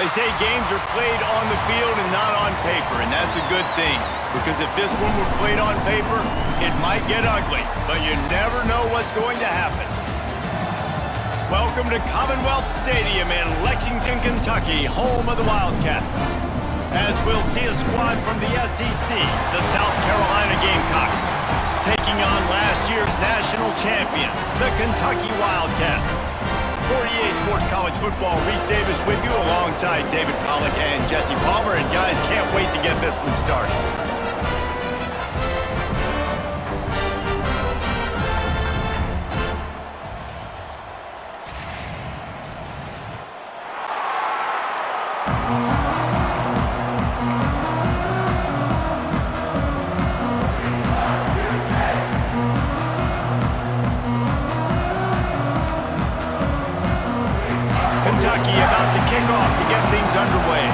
They say games are played on the field and not on paper, and that's a good thing. Because if this one were played on paper, it might get ugly, but you never know what's going to happen. Welcome to Commonwealth Stadium in Lexington, Kentucky, home of the Wildcats. As we'll see a squad from the SEC, the South Carolina Gamecocks, taking on last year's national champions, the Kentucky Wildcats. For EA Sports College Football, Reese Davis with you alongside David Pollack and Jesse Palmer. And guys, can't wait to get this one started. Kentucky about to kick off to get things underway.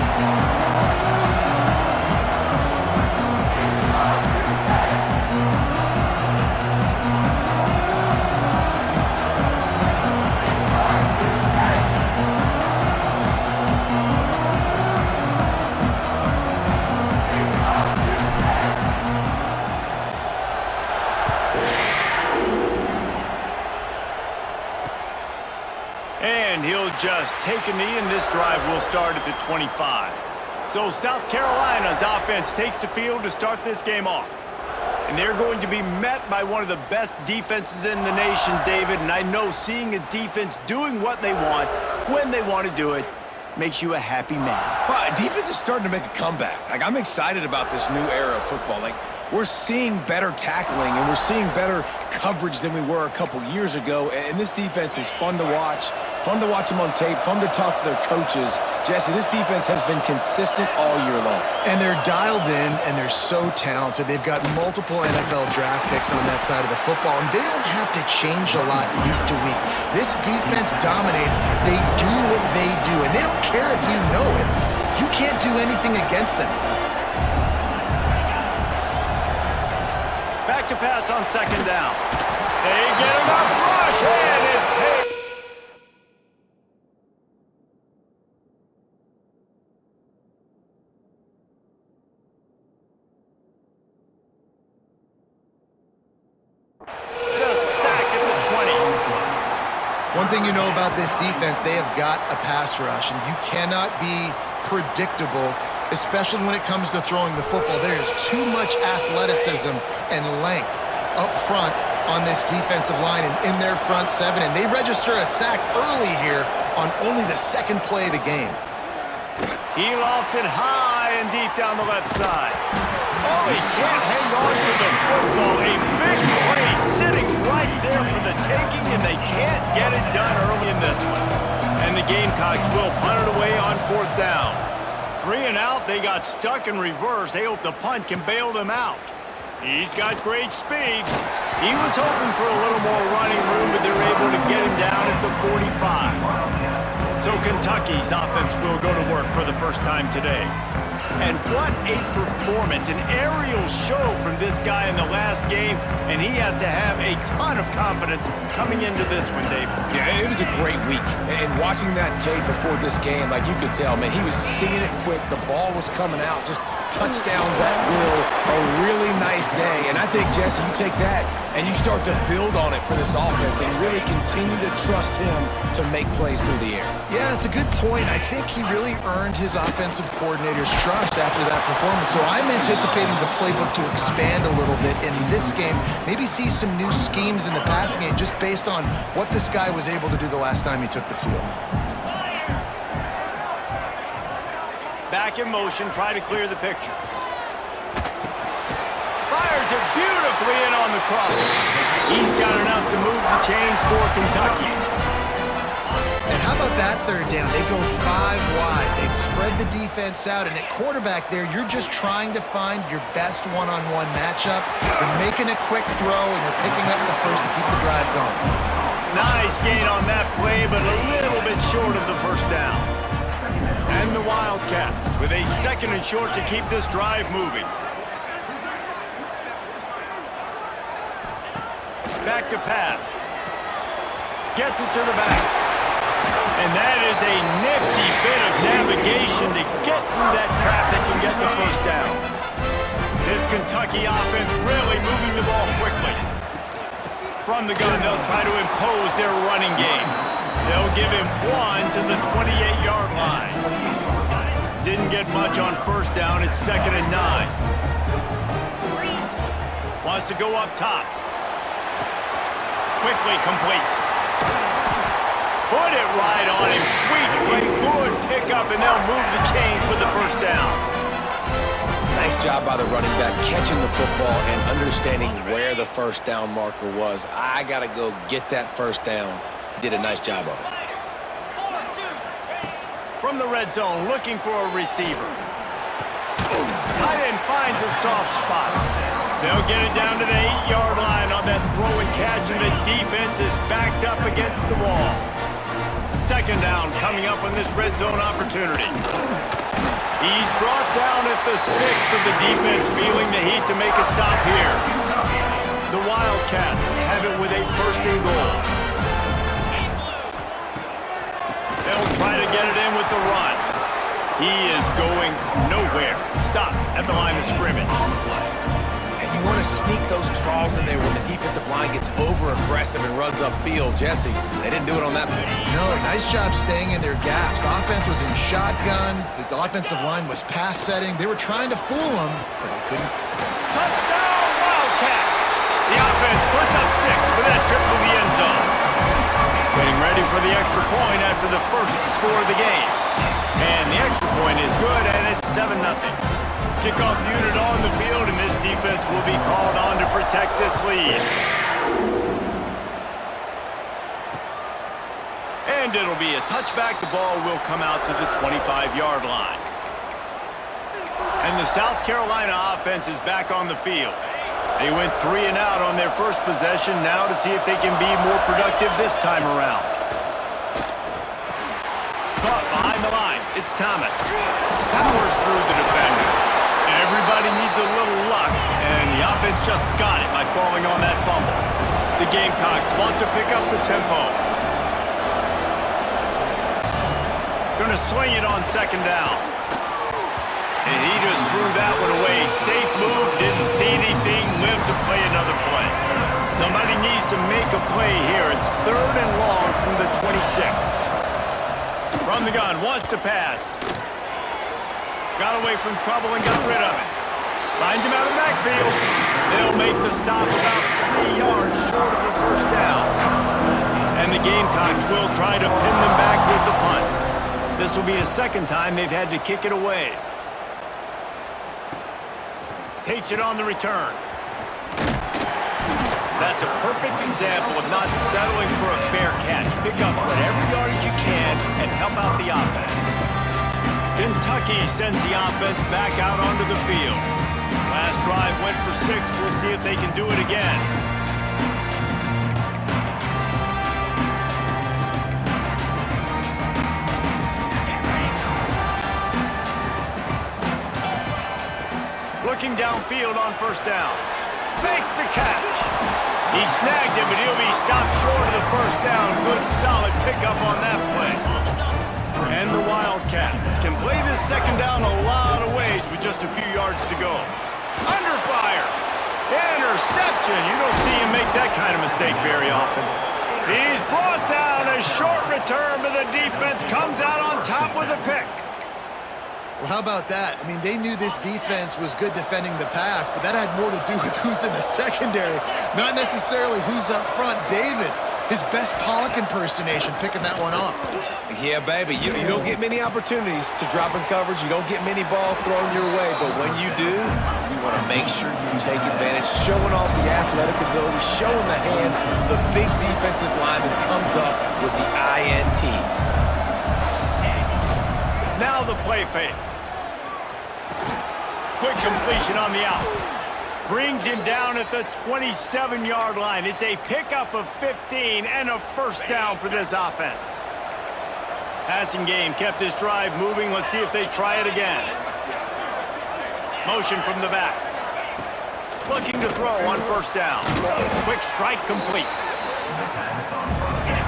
And he'll just take a knee, and this drive will start at the 25. So South Carolina's offense takes the field to start this game off. And they're going to be met by one of the best defenses in the nation, David. And I know seeing a defense doing what they want, when they want to do it, makes you a happy man. Well, defense is starting to make a comeback. I'm excited about this new era of football. We're seeing better tackling, and we're seeing better coverage than we were a couple years ago. And this defense is fun to watch them on tape, fun to talk to their coaches. Jesse, this defense has been consistent all year long. And they're dialed in, and they're so talented. They've got multiple NFL draft picks on that side of the football, and they don't have to change a lot week to week. This defense dominates. They do what they do, and they don't care if you know it. You can't do anything against them. Back to pass on second down. They get enough rush, and it pays. The sack at the 20. One thing you know about this defense, they have got a pass rush, and you cannot be predictable, especially when it comes to throwing the football. There is too much athleticism and length up front on this defensive line and in their front seven, and they register a sack early here on only the second play of the game. He lofts it high and deep down the left side. Oh, he can't hang on to the football. A big play sitting right there for the taking, and they can't get it done early in this one. And the Gamecocks will punt it away on fourth down. 3 and out, they got stuck in reverse. They hope the punt can bail them out. He's got great speed. He was hoping for a little more running room, but they're able to get him down at the 45. So Kentucky's offense will go to work for the first time today. And what a performance, an aerial show from this guy in the last game, and he has to have a ton of confidence coming into this one, David. Yeah, it was a great week. And watching that tape before this game, you could tell, man, he was seeing it quick. The ball was coming out, just touchdowns at will. A really nice day. And I think, Jesse, you take that and you start to build on it for this offense and really continue to trust him to make plays through the air. Yeah, it's a good point. I think he really earned his offensive coordinator's trust after that performance. So I'm anticipating the playbook to expand a little bit in this game. Maybe see some new schemes in the passing game just based on what this guy was able to do the last time he took the field. Back in motion, try to clear the picture. Fires it beautifully in on the crosser. He's got enough to move the chains for Kentucky. And how about that third down? They go 5 wide. They'd spread the defense out, and at quarterback there, you're just trying to find your best one-on-one matchup. You're making a quick throw, and you're picking up the first to keep the drive going. Nice gain on that play, but a little bit short of the first down. And the Wildcats with a second and short to keep this drive moving. Back to pass. Gets it to the back. And that is a nifty bit of navigation to get through that traffic and get the first down. This Kentucky offense really moving the ball quickly. From the gun, they'll try to impose their running game. They'll give him 1 to the 28-yard line. Didn't get much on first down. It's 2nd and 9. Wants to go up top. Quickly complete. Put it right on him. Sweet play. Good pickup, and they'll move the chains with the first down. Nice job by the running back, catching the football and understanding where the first down marker was. I got to go get that first down. He did a nice job of it. From the red zone, looking for a receiver. Tight end finds a soft spot. They'll get it down to the 8-yard line on that throw and catch, and the defense is backed up against the wall. 2nd down coming up on this red zone opportunity. He's brought down at the 6, but the defense feeling the heat to make a stop here. The Wildcats have it with a 1st and goal. They'll try to get it in with the run. He is going nowhere. Stop at the line of scrimmage. And you want to sneak those draws in there when the defensive line gets over-aggressive and runs upfield. Jesse, they didn't do it on that play. No, nice job staying in their gaps. Offense was in shotgun. The offensive line was pass setting. They were trying to fool them, but they couldn't. Touchdown, Wildcats! The offense puts up 6 with that trip to the end zone. Getting ready for the extra point after the first score of the game. And the extra point is good, and it's 7-0. Kickoff unit on the field, and this defense will be called on to protect this lead. And it'll be a touchback. The ball will come out to the 25-yard line. And the South Carolina offense is back on the field. They went 3 and out on their first possession, now to see if they can be more productive this time around. Caught behind the line. It's Thomas. Powers through the defender. Everybody needs a little luck, and the offense just got it by falling on that fumble. The Gamecocks want to pick up the tempo. Going to swing it on 2nd down. And he just threw that one away. Safe move, didn't see anything, lived to play another play. Somebody needs to make a play here. It's 3rd and long from the 26. From the gun, wants to pass. Got away from trouble and got rid of it. Finds him out of the backfield. They'll make the stop about 3 yards short of the first down. And the Gamecocks will try to pin them back with the punt. This will be the 2nd time they've had to kick it away. Takes it on the return. That's a perfect example of not settling for a fair catch. Pick up whatever yardage you can and help out the offense. Kentucky sends the offense back out onto the field. Last drive went for 6. We'll see if they can do it again. Looking downfield on first down. Makes the catch. He snagged him, but he'll be stopped short of the first down. Good, solid pickup on that play. And the Wildcats can play this 2nd down a lot of ways with just a few yards to go. Under fire. Interception. You don't see him make that kind of mistake very often. He's brought down. A short return, but the defense comes out on top with a pick. Well, how about that? I mean, they knew this defense was good defending the pass, but that had more to do with who's in the secondary, not necessarily who's up front. David, his best Pollock impersonation, picking that one off. Yeah, baby, you don't get many opportunities to drop in coverage. You don't get many balls thrown your way, but when you do, you want to make sure you take advantage, showing off the athletic ability, showing the hands, the big defensive line that comes up with the INT. Now the play fake. Quick completion on the out. Brings him down at the 27-yard line. It's a pickup of 15 and a first down for this offense. Passing game kept this drive moving. Let's see if they try it again. Motion from the back. Looking to throw on first down. Quick strike completes.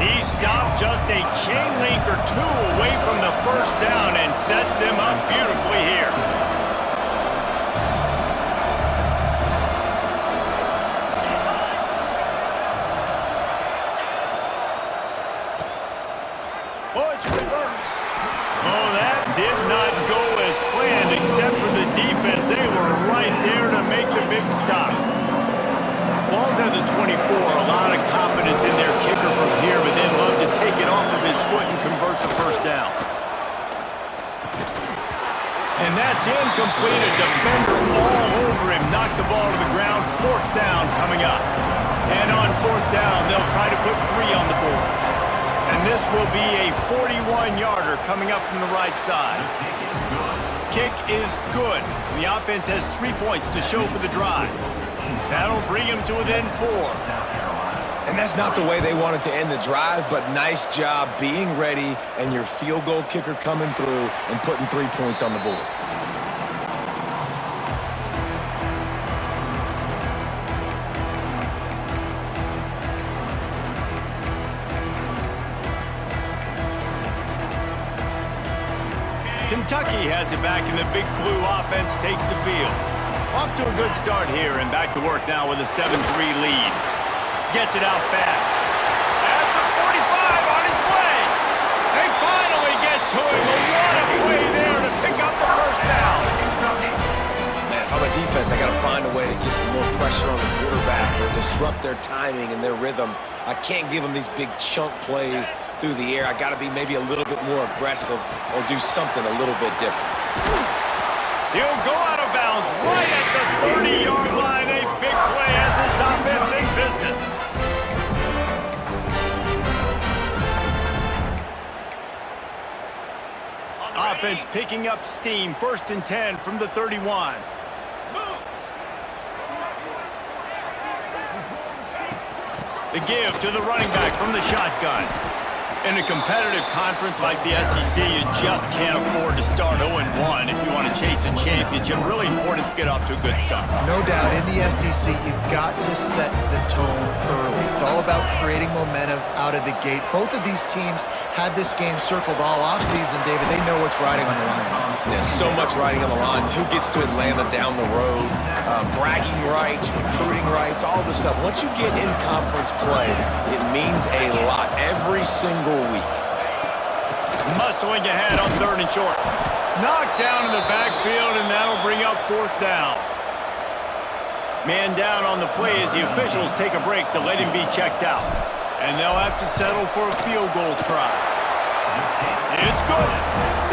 He stopped just a chain link or two away from the first down and sets them up beautifully here. Oh, it's reverse. Oh, that did not go as planned except for the defense. They were right there to make the big stop. Ball's at the 24, a lot of confidence in their kicker from here, but they'd love to take it off of his foot and convert the first down. And that's incomplete. A defender all over him. Knocked the ball to the ground. Fourth down coming up. And on fourth down, they'll try to put 3 on the board. And this will be a 41-yarder coming up from the right side. Kick is good. The offense has 3 points to show for the drive. That'll bring him to within 4. And that's not the way they wanted to end the drive, but nice job being ready and your field goal kicker coming through and putting 3 points on the board. Kentucky has it back, and the Big Blue offense takes the field. Off to a good start here, and back to work now with a 7-3 lead. Gets it out fast. At the 45 on his way. They finally get to him. A lot of play there to pick up the first down. Man, if I'm a defense, I got to find a way to get some more pressure on the quarterback or disrupt their timing and their rhythm. I can't give them these big chunk plays through the air. I got to be maybe a little bit more aggressive or do something a little bit different. He'll go out of bounds right at the 30-yard line. A big play as this offense in business. Offense picking up steam. 1st and 10 from the 31. The give to the running back from the shotgun. In a competitive conference like the SEC, you just can't afford to start 0-1 if you want to chase a championship. Really important to get off to a good start. No doubt, in the SEC, you've got to set the tone early. It's all about creating momentum out of the gate. Both of these teams had this game circled all offseason, David. They know what's riding on the line. There's so much riding on the line. Who gets to Atlanta down the road? Bragging rights, recruiting rights, all this stuff. Once you get in conference play, it means a lot every single week. Muscling ahead on 3rd and short. Knocked down in the backfield, and that'll bring up 4th down. Man down on the play as the officials take a break to let him be checked out. And they'll have to settle for a field goal try. It's good.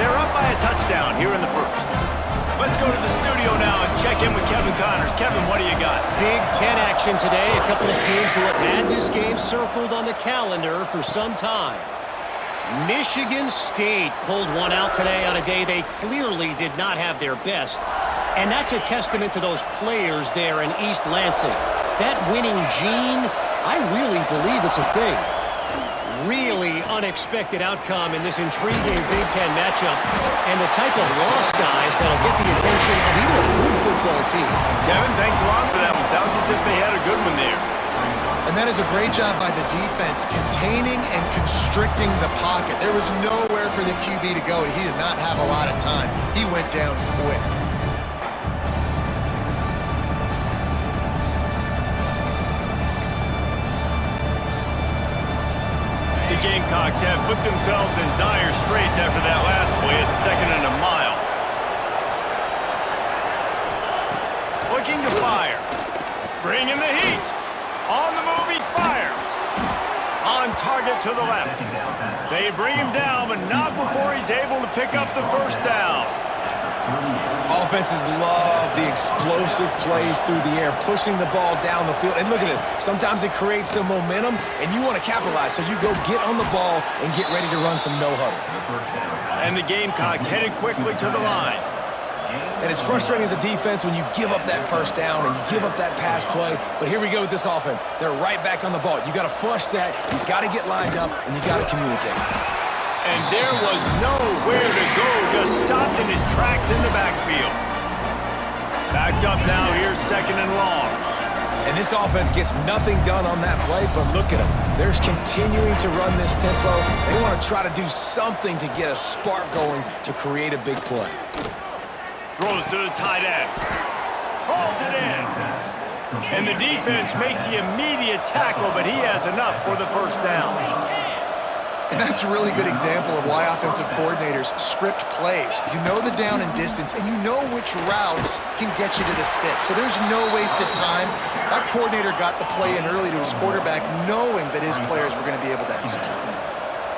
They're up by a touchdown here in the first. Let's go to the studio now and check in with Kevin Connors. Kevin, what do you got? Big Ten action today. A couple of teams who have had this game circled on the calendar for some time. Michigan State pulled one out today on a day they clearly did not have their best. And that's a testament to those players there in East Lansing. That winning gene, I really believe it's a thing. Really unexpected outcome in this intriguing Big Ten matchup, and the type of lost guys that'll get the attention of even a good football team. Kevin, thanks a lot for that one. Sounds as if they had a good one there. And that is a great job by the defense, containing and constricting the pocket. There was nowhere for the QB to go, and he did not have a lot of time. He went down quick. The Gamecocks have put themselves in dire straits after that last play. It's 2nd and a mile. Looking to fire. Bringing the heat. On the move, he fires. On target to the left. They bring him down, but not before he's able to pick up the first down. Offenses love the explosive plays through the air, pushing the ball down the field. And look at this. Sometimes it creates some momentum, and you want to capitalize. So you go get on the ball and get ready to run some no-huddle. And the Gamecocks headed quickly to the line. And it's frustrating as a defense when you give up that first down and you give up that pass play. But here we go with this offense. They're right back on the ball. You got to flush that. You got to get lined up, and you got to communicate. And there was nowhere to go, just stopped in his tracks in the backfield. Backed up now, here's 2nd and long. And this offense gets nothing done on that play, but look at them. They're continuing to run this tempo. They want to try to do something to get a spark going to create a big play. Throws to the tight end. Hauls it in. And the defense makes the immediate tackle, but he has enough for the first down. And that's a really good example of why offensive coordinators script plays. You know the down and distance, and you know which routes can get you to the stick. So there's no wasted time. That coordinator got the play in early to his quarterback, knowing that his players were going to be able to execute.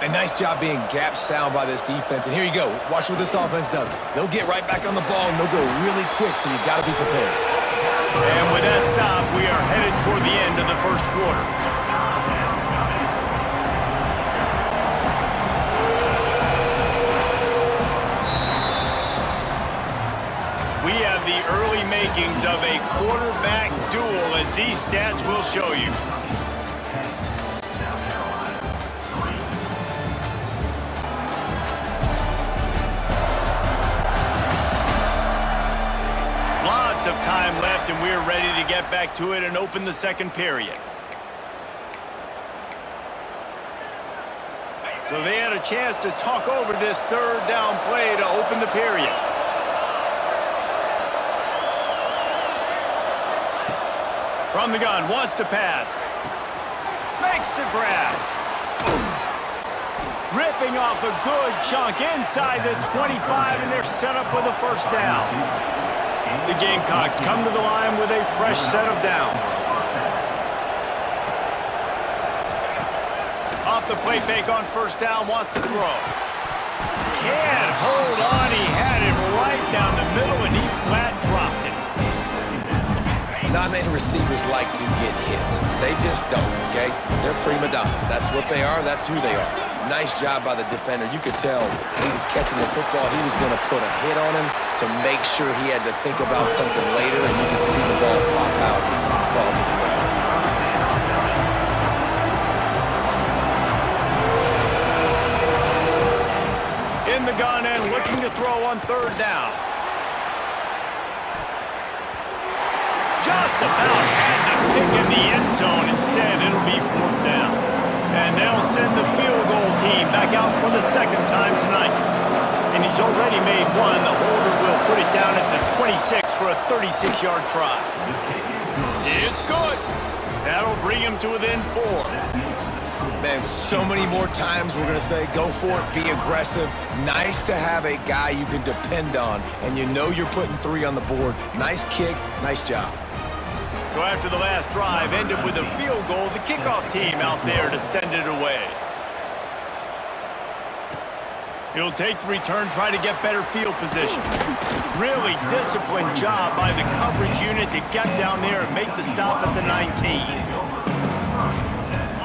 A nice job being gap sound by this defense. And here you go. Watch what this offense does. They'll get right back on the ball, and they'll go really quick, so you got to be prepared. And with that stop, we are headed toward the end of the first quarter. We have the early makings of a quarterback duel, as these stats will show you. Lots of time left, and we're ready to get back to it and open the second period. So they had a chance to talk over this third down play to open the period. From the gun, wants to pass. Makes the grab. Ripping off a good chunk inside the 25, and they're set up with a first down. The Gamecocks come to the line with a fresh set of downs. Off the play fake on first down, wants to throw. Can't hold on, he had it right down the middle, and he flat dropped it. Not many receivers like to get hit. They just don't, okay? They're prima donnas. That's what they are. That's who they are. Nice job by the defender. You could tell when he was catching the football, he was going to put a hit on him to make sure he had to think about something later, and you could see the ball pop out and fall to the ground. In the gun and looking to throw on third down. Just about had the pick in the end zone. Instead, it'll be fourth down. And they'll send the field goal team back out for the second time tonight. And he's already made one. The holder will put it down at the 26 for a 36-yard try. It's good. That'll bring him to within 4. Man, so many more times we're going to say, go for it, be aggressive. Nice to have a guy you can depend on, and you know you're putting 3 on the board. Nice kick, nice job. So after the last drive ended with a field goal, the kickoff team out there to send it away. He'll take the return, try to get better field position. Really disciplined job by the coverage unit to get down there and make the stop at the 19.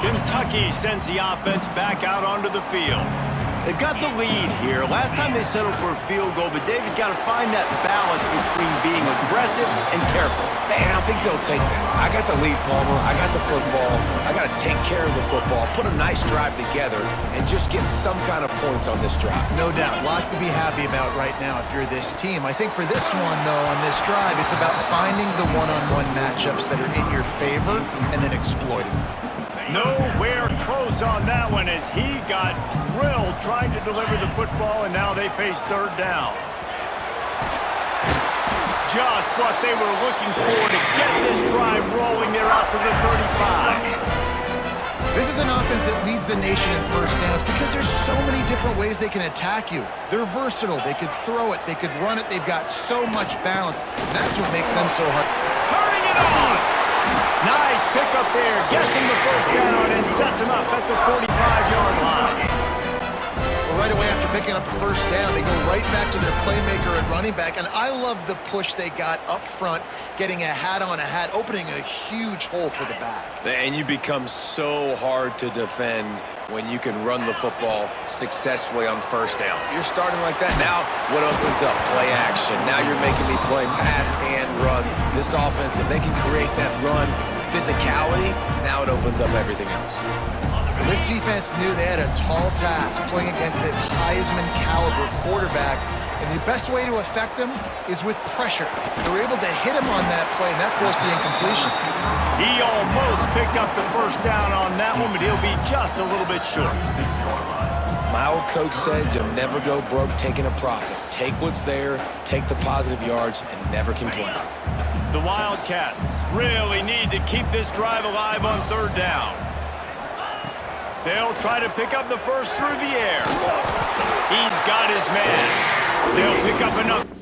Kentucky sends the offense back out onto the field. They've got the lead here. Last time they settled for a field goal, but David got to find that balance between being aggressive and careful. And I think they'll take that. I got the lead, Palmer. I got the football. I got to take care of the football, put a nice drive together, and just get some kind of points on this drive. No doubt. Lots to be happy about right now if you're this team. I think for this one, though, on this drive, it's about finding the one-on-one matchups that are in your favor and then exploiting them. Nowhere close on that one as he got drilled trying to deliver the football, and now they face third down. Just what they were looking for to get this drive rolling. They're out to the 35. This is an offense that leads the nation in first downs because there's so many different ways they can attack you. They're versatile. They could throw it. They could run it. They've got so much balance. That's what makes them so hard. Turning it on. Nice pickup there. Gets him the first down and sets him up at the 45-yard line. Well, right away after picking up the first down, they go right back to their playmaker at running back. And I love the push they got up front, getting a hat on a hat, opening a huge hole for the back. And you become so hard to defend when you can run the football successfully on first down. You're starting like that. Now, what opens up? Play action. Now you're making me play pass and run. This offense, if they can create that run physicality, now it opens up everything else. This defense knew they had a tall task playing against this Heisman caliber quarterback, And the best way to affect him is with pressure. They were able to hit him on that play, and that forced the incompletion. He almost picked up the first down on that one, but he'll be just a little bit short. My old coach said you'll never go broke taking a profit. Take what's there, take the positive yards, and never complain. The Wildcats really need to keep this drive alive on third down. They'll try to pick up the first through the air. He's got his man. They'll pick up enough.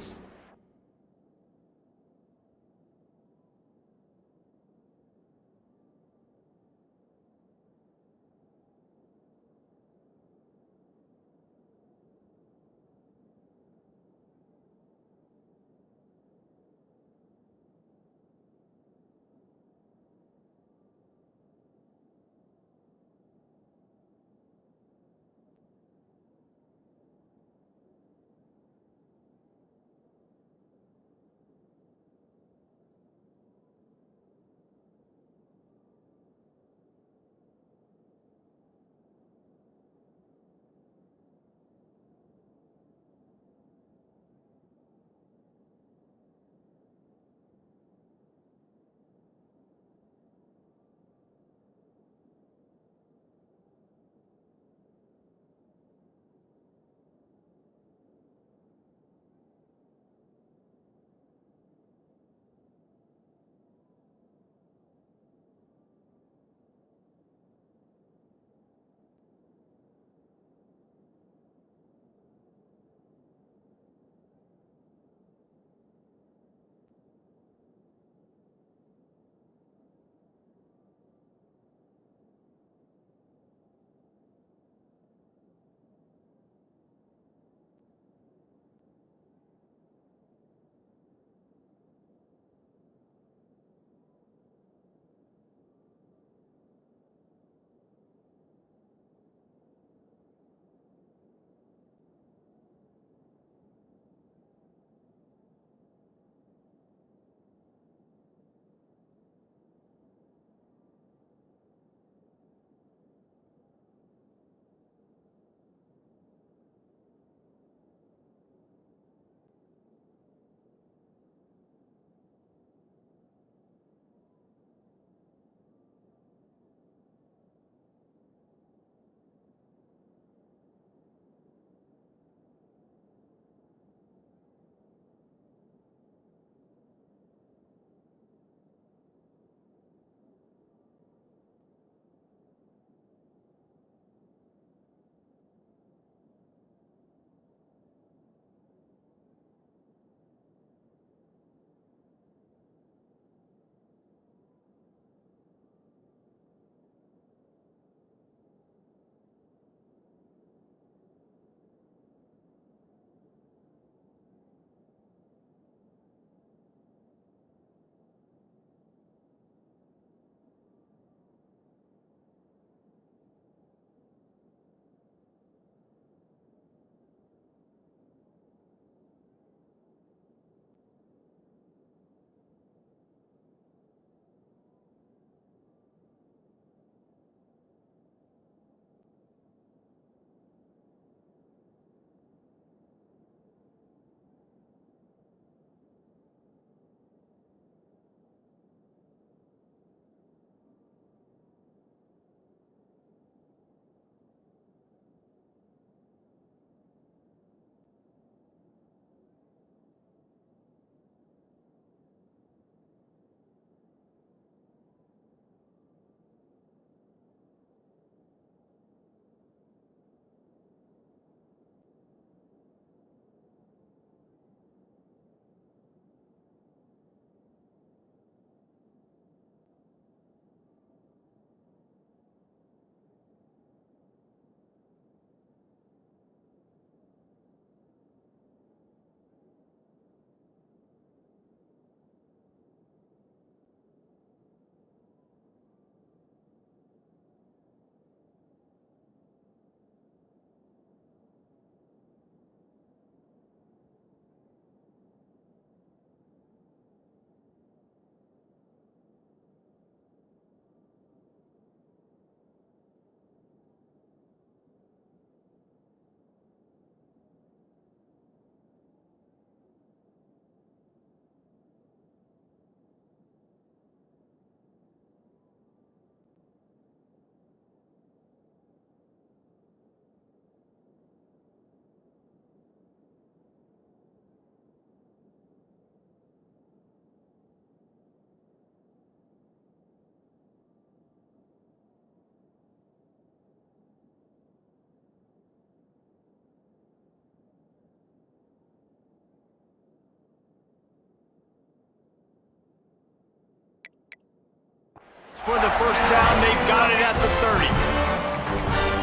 For the first down, they've got it at the 30.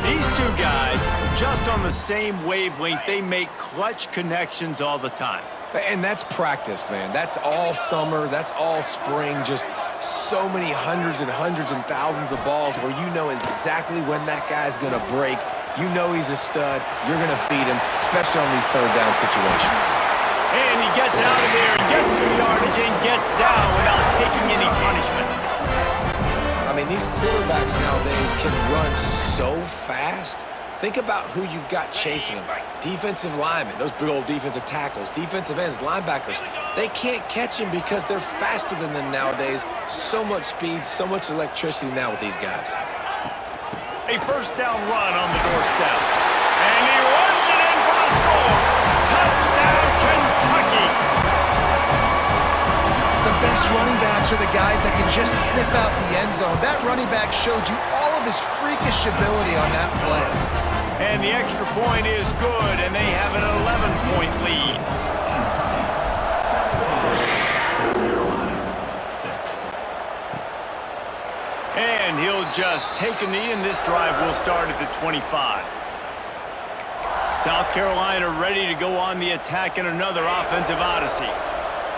These two guys, just on the same wavelength, they make clutch connections all the time. And that's practiced, man. That's all summer. That's all spring. Just so many hundreds and thousands of balls where you know exactly when that guy's going to break. You know he's a stud. You're going to feed him, especially on these third down situations. And he gets out of there and gets some yardage and gets down without taking any punishment. I mean, these quarterbacks nowadays can run so fast. Think about who you've got chasing them. Defensive linemen, those big old defensive tackles, defensive ends, linebackers. They can't catch them because they're faster than them nowadays. So much speed, so much electricity now with these guys. A first down run on the doorstep. And he runs it in for the score. Touchdown, Kentucky. The best running backs are the guys that can just sniff out the end zone. That running back showed you all of his freakish ability on that play. And the extra point is good, and they have an 11-point lead. And he'll just take a knee, and this drive will start at the 25. South Carolina ready to go on the attack in another offensive odyssey.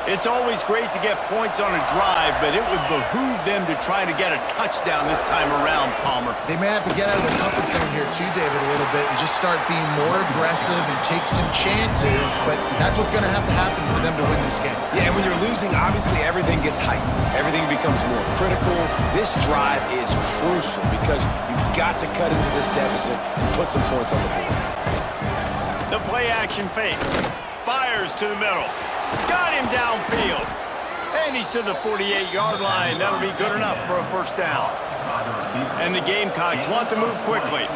It's always great to get points on a drive, but it would behoove them to try to get a touchdown this time around, Palmer. They may have to get out of their comfort zone here too, David, a little bit and just start being more aggressive and take some chances, but that's what's going to have to happen for them to win this game. Yeah, and when you're losing, obviously everything gets heightened. Everything becomes more critical. This drive is crucial because you've got to cut into this deficit and put some points on the board. The play-action fake. Fires to the middle. Got him downfield. And he's to the 48-yard line. That'll be good enough for a first down. And the Gamecocks want to move quickly.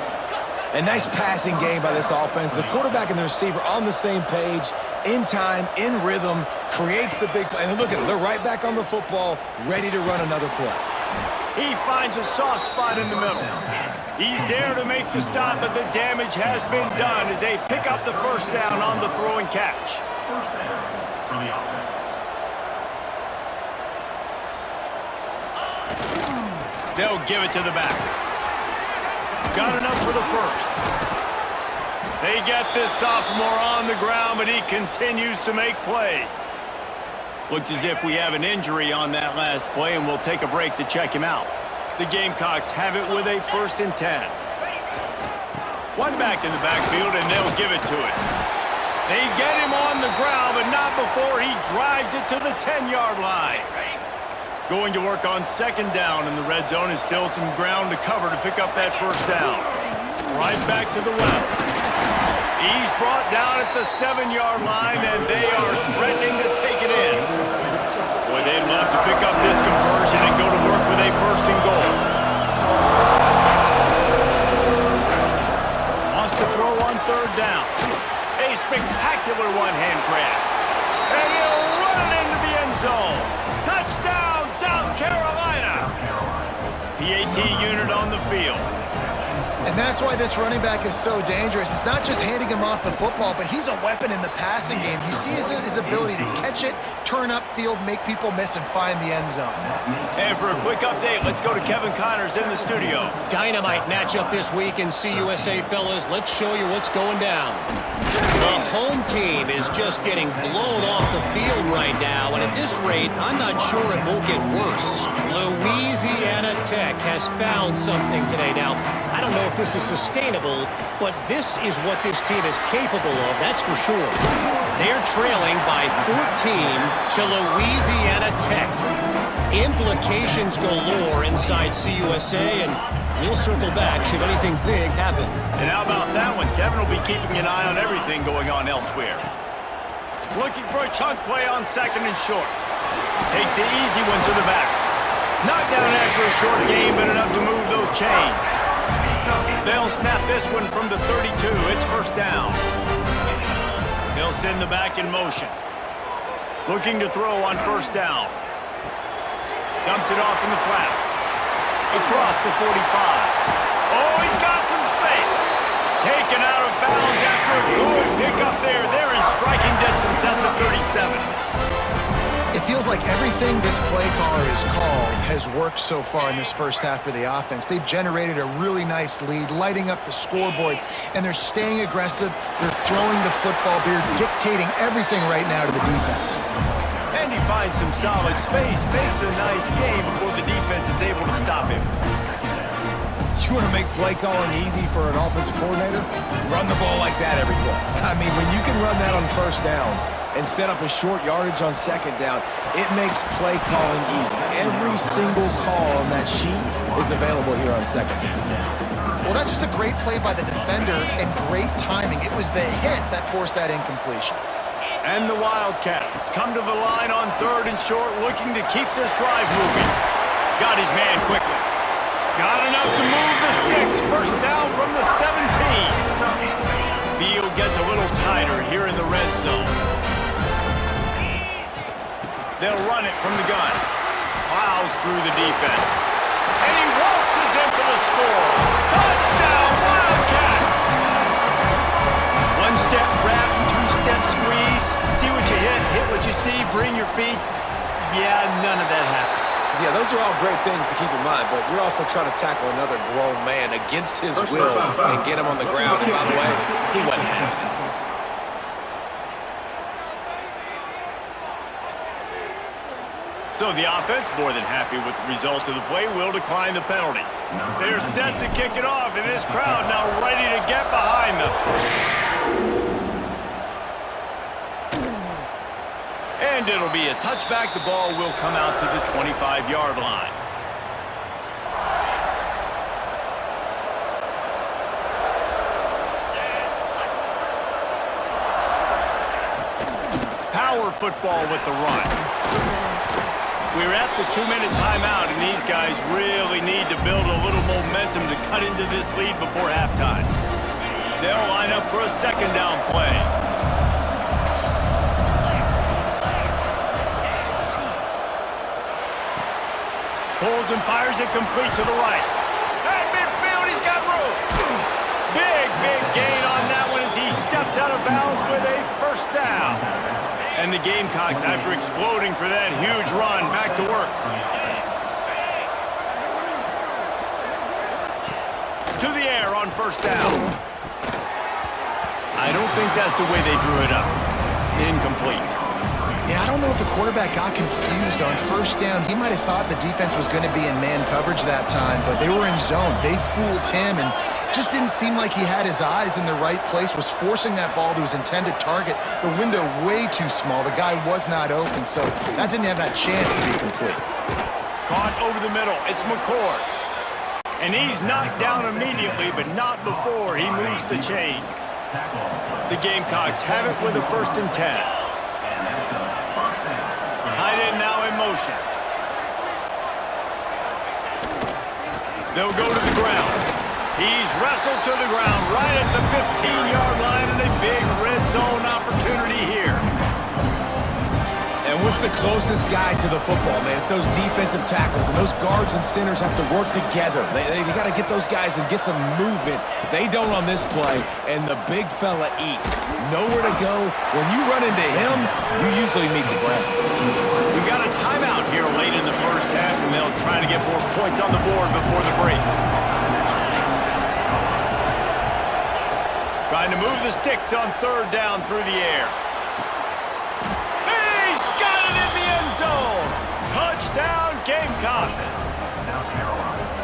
A nice passing game by this offense. The quarterback and the receiver on the same page, in time, in rhythm, creates the big play. And look at it. They're right back on the football, ready to run another play. He finds a soft spot in the middle. He's there to make the stop, but the damage has been done as they pick up the first down on the throw and catch. They'll give it to the back. Got enough for the first. They get this sophomore on the ground, but he continues to make plays. Looks as if we have an injury on that last play, and we'll take a break to check him out. The Gamecocks have it with a 1st and 10. One back in the backfield, and they'll give it to it. They get him on the ground, but not before he drives it to the 10-yard line. Going to work on 2nd down, and the red zone is still some ground to cover to pick up that first down. Right back to the well. He's brought down at the 7-yard line, and they are threatening to take it in. Boy, they'd love to pick up this conversion and go to work with a 1st and goal. Wants to throw on 3rd down. A spectacular one-hand grab. And he'll run it into the end zone. Touchdown, South Carolina. PAT unit on the field. And that's why this running back is so dangerous. It's not just handing him off the football, but he's a weapon in the passing game. You see his ability to catch it, turn upfield, make people miss, and find the end zone. And for a quick update, let's go to Kevin Connors in the studio. Dynamite matchup this week in CUSA, fellas. Let's show you what's going down. The home team is just getting blown off the field right now, and at this rate, I'm not sure it won't get worse. Louisiana Tech has found something today. Now, I don't know if this is sustainable, but this is what this team is capable of, that's for sure. They're trailing by 14 to Louisiana Tech. Implications galore inside CUSA, and we'll circle back should anything big happen. And how about that one? Kevin will be keeping an eye on everything going on elsewhere. Looking for a chunk play on 2nd and short. Takes the easy one to the back. Knocked down after a short game, but enough to move those chains. They'll snap this one from the 32. It's 1st down. They'll send the back in motion. Looking to throw on 1st down. Dumps it off in the flats. Across the 45. Oh, he's got some space. Taken out of bounds after a good pick up there. They're in striking distance at the 37. It feels feels like everything this play caller has called has worked so far in this first half for the offense. They've generated a really nice lead, lighting up the scoreboard, and they're staying aggressive. They're throwing the football. They're dictating everything right now to the defense. And he finds some solid space, makes a nice game before the defense is able to stop him. You want to make play calling easy for an offensive coordinator? Run the ball like that every play. I mean, when you can run that on first down and set up a short yardage on second down, it makes play calling easy. Every single call on that sheet is available here on second down. Well, that's just a great play by the defender and great timing. It was the hit that forced that incompletion. And the Wildcats come to the line on 3rd and short, looking to keep this drive moving. Got his man quickly. Got enough to move the sticks. First down from the 17. Field gets a little tighter here in the red zone. They'll run it from the gun. Plows through the defense. And he waltzes in for the score. Touchdown, Wildcats! One-step wrap, two-step squeeze. See what you hit what you see, bring your feet. Yeah, none of that happened. Yeah, those are all great things to keep in mind, but you're also trying to tackle another grown man against his will and get him on the ground. And by the way, he wasn't having it. So the offense, more than happy with the result of the play, will decline the penalty. They're set to kick it off, and this crowd now ready to get behind them. And it'll be a touchback. The ball will come out to the 25-yard line. Power football with the run. We're at the 2-minute timeout, and these guys really need to build a little momentum to cut into this lead before halftime. They'll line up for a second down play. Pulls and fires it complete to the right. At midfield, he's got room. Big gain on that one as he steps out of bounds with a first down. And the Gamecocks, after exploding for that huge run, back to work. To the air on first down. I don't think that's the way they drew it up. Incomplete. Yeah, I don't know if the quarterback got confused on first down. He might have thought the defense was going to be in man coverage that time, but they were in zone. They fooled him and just didn't seem like he had his eyes in the right place, was forcing that ball to his intended target. The window way too small. The guy was not open, so that didn't have that chance to be complete. Caught over the middle. It's McCord. And he's knocked down immediately, but not before he moves the chains. The Gamecocks have it with a 1st and 10. Tight end now in motion. They'll go to the ground. He's wrestled to the ground right at the 15-yard line, and a big red zone opportunity here. And what's the closest guy to the football, man? It's those defensive tackles, and those guards and centers have to work together. They got to get those guys and get some movement. They don't on this play, and the big fella eats. Nowhere to go. When you run into him, you usually meet the ground. We got a timeout here late in the first half, and they'll try to get more points on the board before the break. Trying to move the sticks on 3rd down through the air. He's got it in the end zone. Touchdown, Gamecocks.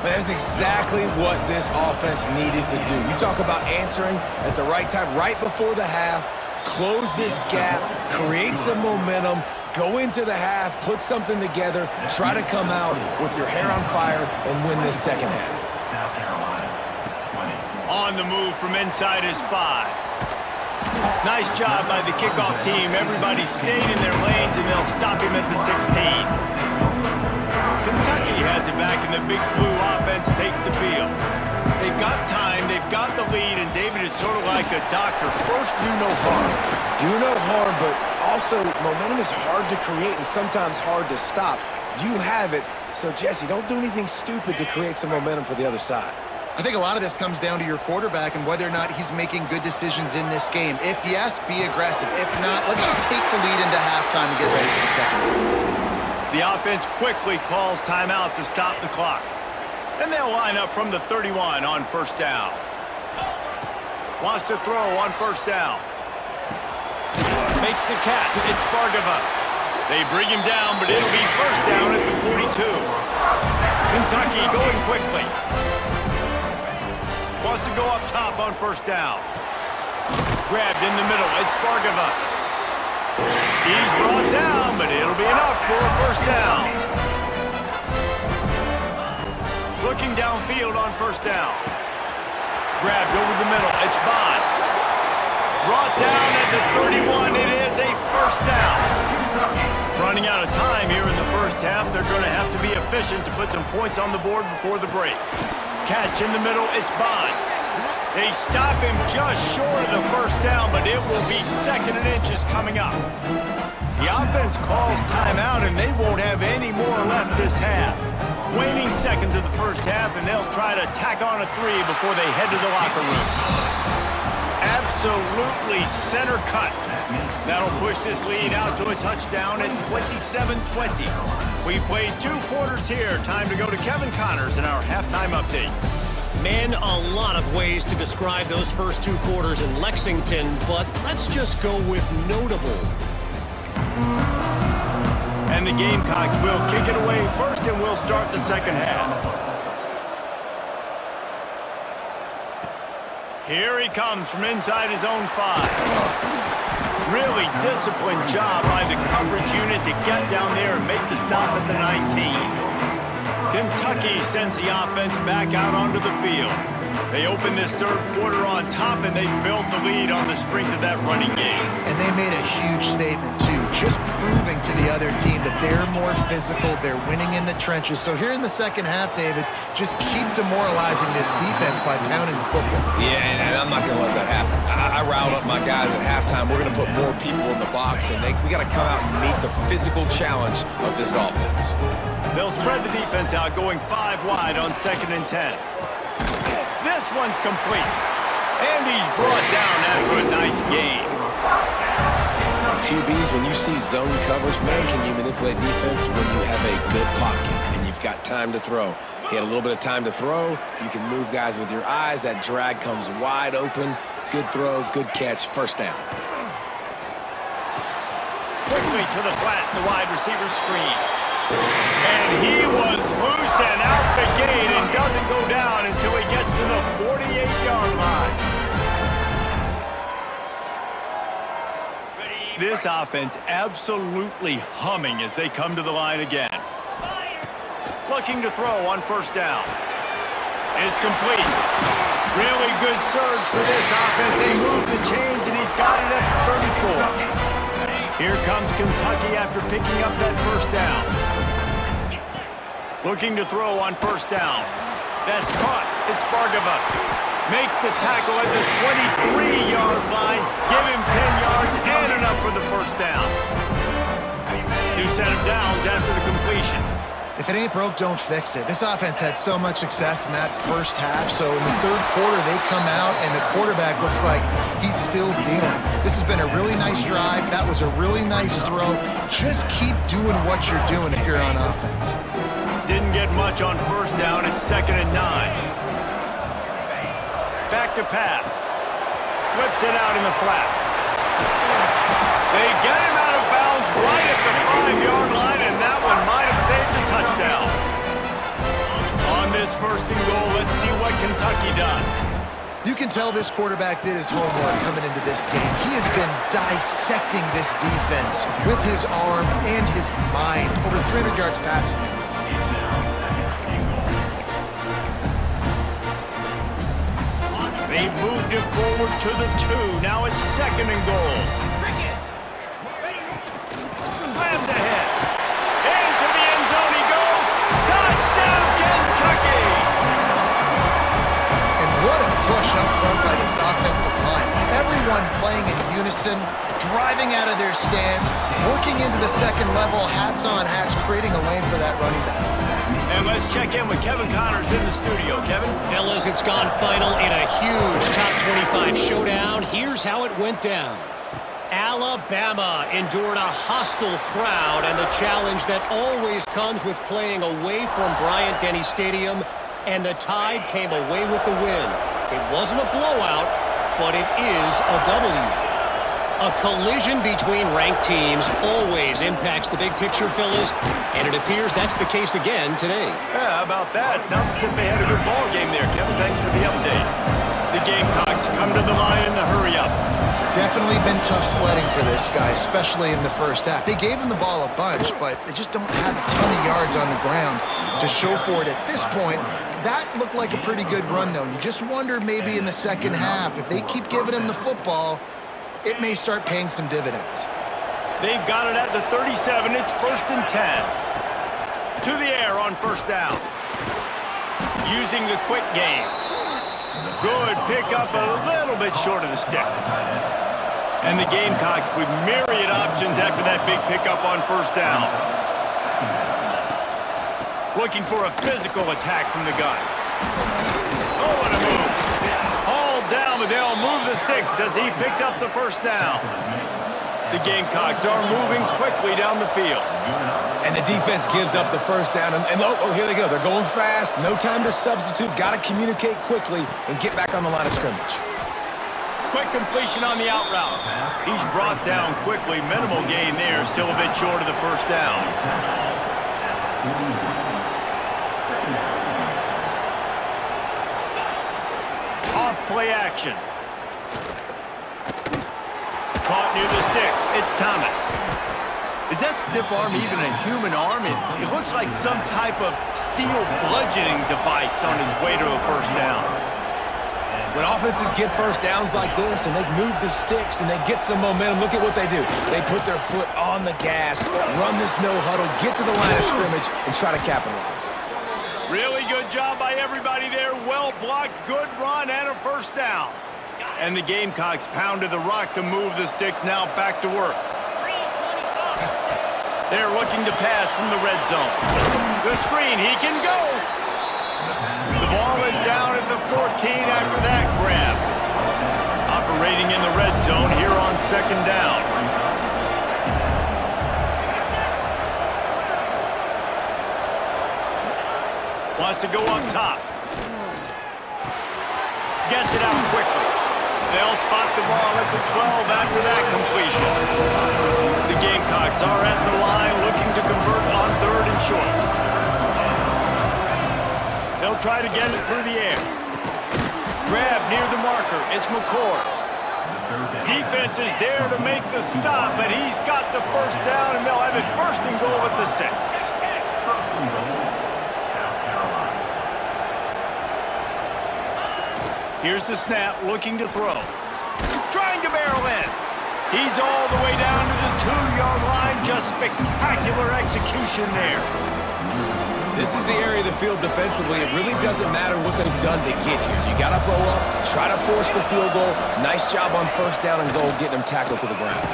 That's exactly what this offense needed to do. You talk about answering at the right time, right before the half, close this gap, create some momentum, go into the half, put something together, try to come out with your hair on fire and win this second half. On the move from inside his 5. Nice job by the kickoff team. Everybody stayed in their lanes, and they'll stop him at the 16. Kentucky has it back, and the Big Blue offense takes the field. They've got time, they've got the lead, and David is sort of like a doctor. First, do no harm. Do no harm, but also momentum is hard to create and sometimes hard to stop. You have it, so Jesse, don't do anything stupid to create some momentum for the other side. I think a lot of this comes down to your quarterback and whether or not he's making good decisions in this game. If yes, be aggressive. If not, let's just take the lead into halftime and get ready for the second half. The offense quickly calls timeout to stop the clock. And they'll line up from the 31 on first down. Wants to throw on first down. Makes the catch. It's Bargava. They bring him down, but it'll be first down at the 42. Kentucky going quickly. Wants to go up top on first down. Grabbed in the middle. It's Bargava. He's brought down, but it'll be enough for a first down. Looking downfield on first down. Grabbed over the middle. It's Bond. Brought down at the 31. It is a first down. Running out of time here in the first half. They're going to have to be efficient to put some points on the board before the break. Catch in the middle. It's Bond. They stop him just short of the first down, but it will be second and inches coming up. The offense calls timeout, and they won't have any more left this half. Waning seconds of the first half, and they'll try to tack on a 3 before they head to the locker room. Absolutely center cut. That'll push this lead out to a touchdown at 27-20. We played 2 quarters here. Time to go to Kevin Connors in our halftime update. Man, a lot of ways to describe those first 2 quarters in Lexington, but let's just go with notable. And the Gamecocks will kick it away first, and we'll start the second half. Here he comes from inside his own 5. Really disciplined job by the coverage unit to get down there and make the stop at the 19. Kentucky sends the offense back out onto the field. They open this third quarter on top, and they built the lead on the strength of that running game. And they made a huge statement, too, just proving to the other team that they're more physical, they're winning in the trenches. So here in the second half, David, just keep demoralizing this defense by pounding the football. Yeah, and I'm not going to let that happen. I riled up my guys at halftime. We're going to put more people in the box, and we got to come out and meet the physical challenge of this offense. They'll spread the defense out, going 5 wide on 2nd and 10. This one's complete. And he's brought down after a nice gain. Now, QBs, when you see zone coverage, man, can you manipulate defense when you have a good pocket and you've got time to throw? He had a little bit of time to throw. You can move guys with your eyes. That drag comes wide open. Good throw, good catch, first down. Quickly to the flat, the wide receiver screen. And he was loose and out the gate and doesn't go down until he gets to the 48-yard line. This offense absolutely humming as they come to the line again. Looking to throw on first down. It's complete. Really good surge for this offense. They move the chains, and he's got it at 34. Here comes Kentucky after picking up that first down. Looking to throw on first down. That's caught. It's Bargava. Makes the tackle at the 23-yard line. Give him 10 yards and enough for the first down. New set of downs after the completion. If it ain't broke, don't fix it. This offense had so much success in that first half, so in the third quarter, they come out, and the quarterback looks like he's still dealing. This has been a really nice drive. That was a really nice throw. Just keep doing what you're doing if you're on offense. Didn't get much on first down. It's 2nd and 9. Back to pass. Flips it out in the flat. They get him out of bounds right at the 5-yard line, and that one might have saved the touchdown. On this 1st and goal, let's see what Kentucky does. You can tell this quarterback did his homework coming into this game. He has been dissecting this defense with his arm and his mind. Over 300 yards passing. They've moved it forward to the 2. Now it's 2nd and goal. Slams ahead. Into the end zone he goes. Touchdown, Kentucky! And what a push up front by this offensive line. Everyone playing in unison, driving out of their stance, working into the second level, hats on hats, creating a lane for that running back. And let's check in with Kevin Connors in the studio. Kevin? Fellas, it's gone final in a huge top 25 showdown. Here's how it went down. Alabama endured a hostile crowd and the challenge that always comes with playing away from Bryant-Denny Stadium, and the Tide came away with the win. It wasn't a blowout, but it is a W. A collision between ranked teams always impacts the big picture, fellas, and it appears that's the case again today. Yeah, how about that? Sounds as if they had a good ball game there, Kevin. Thanks for the update. The Gamecocks come to the line in the hurry-up. Definitely been tough sledding for this guy, especially in the first half. They gave him the ball a bunch, but they just don't have a ton of yards on the ground to show for it at this point. That looked like a pretty good run, though. You just wonder maybe in the second half, if they keep giving him the football, it may start paying some dividends. They've got it at the 37. It's 1st and 10. To the air on 1st down. Using the quick game. Good pickup, a little bit short of the sticks. And the Gamecocks with myriad options after that big pickup on 1st down. Looking for a physical attack from the gun. Oh, what a move. Hauled down, but they'll move the sticks as he picks up the 1st down. The Gamecocks are moving quickly down the field. And the defense gives up the 1st down. And oh, here they go. They're going fast. No time to substitute. Got to communicate quickly and get back on the line of scrimmage. Quick completion on the out route. He's brought down quickly. Minimal gain there. Still a bit short of the 1st down. Off play action. Caught near the sticks. It's Thomas. Is that stiff arm even a human arm? It looks like some type of steel bludgeoning device on his way to a 1st down. When offenses get 1st downs like this and they move the sticks and they get some momentum, look at what they do. They put their foot on the gas, run this no huddle, get to the line of scrimmage, and try to capitalize. Really good job by everybody there. Well blocked, good run, and a 1st down. And the Gamecocks pounded the rock to move the sticks. Now back to work. They're looking to pass from the red zone. The screen, he can go. The ball is down at the 14 after that grab. Operating in the red zone here on 2nd down. Wants to go up top. Gets it out quickly. They'll spot the ball at the 12 after that completion. The Gamecocks are at the line looking to convert on 3rd and short. They'll try to get it through the air. Grab near the marker. It's McCord. Defense is there to make the stop, but he's got the 1st down, and they'll have it 1st and goal at the 6. Here's the snap, looking to throw. Trying to barrel in. He's all the way down to the 2-yard line. Just spectacular execution there. This is the area of the field defensively. It really doesn't matter what they've done to get here. You got to bow up, try to force the field goal. Nice job on 1st down and goal, getting them tackled to the ground.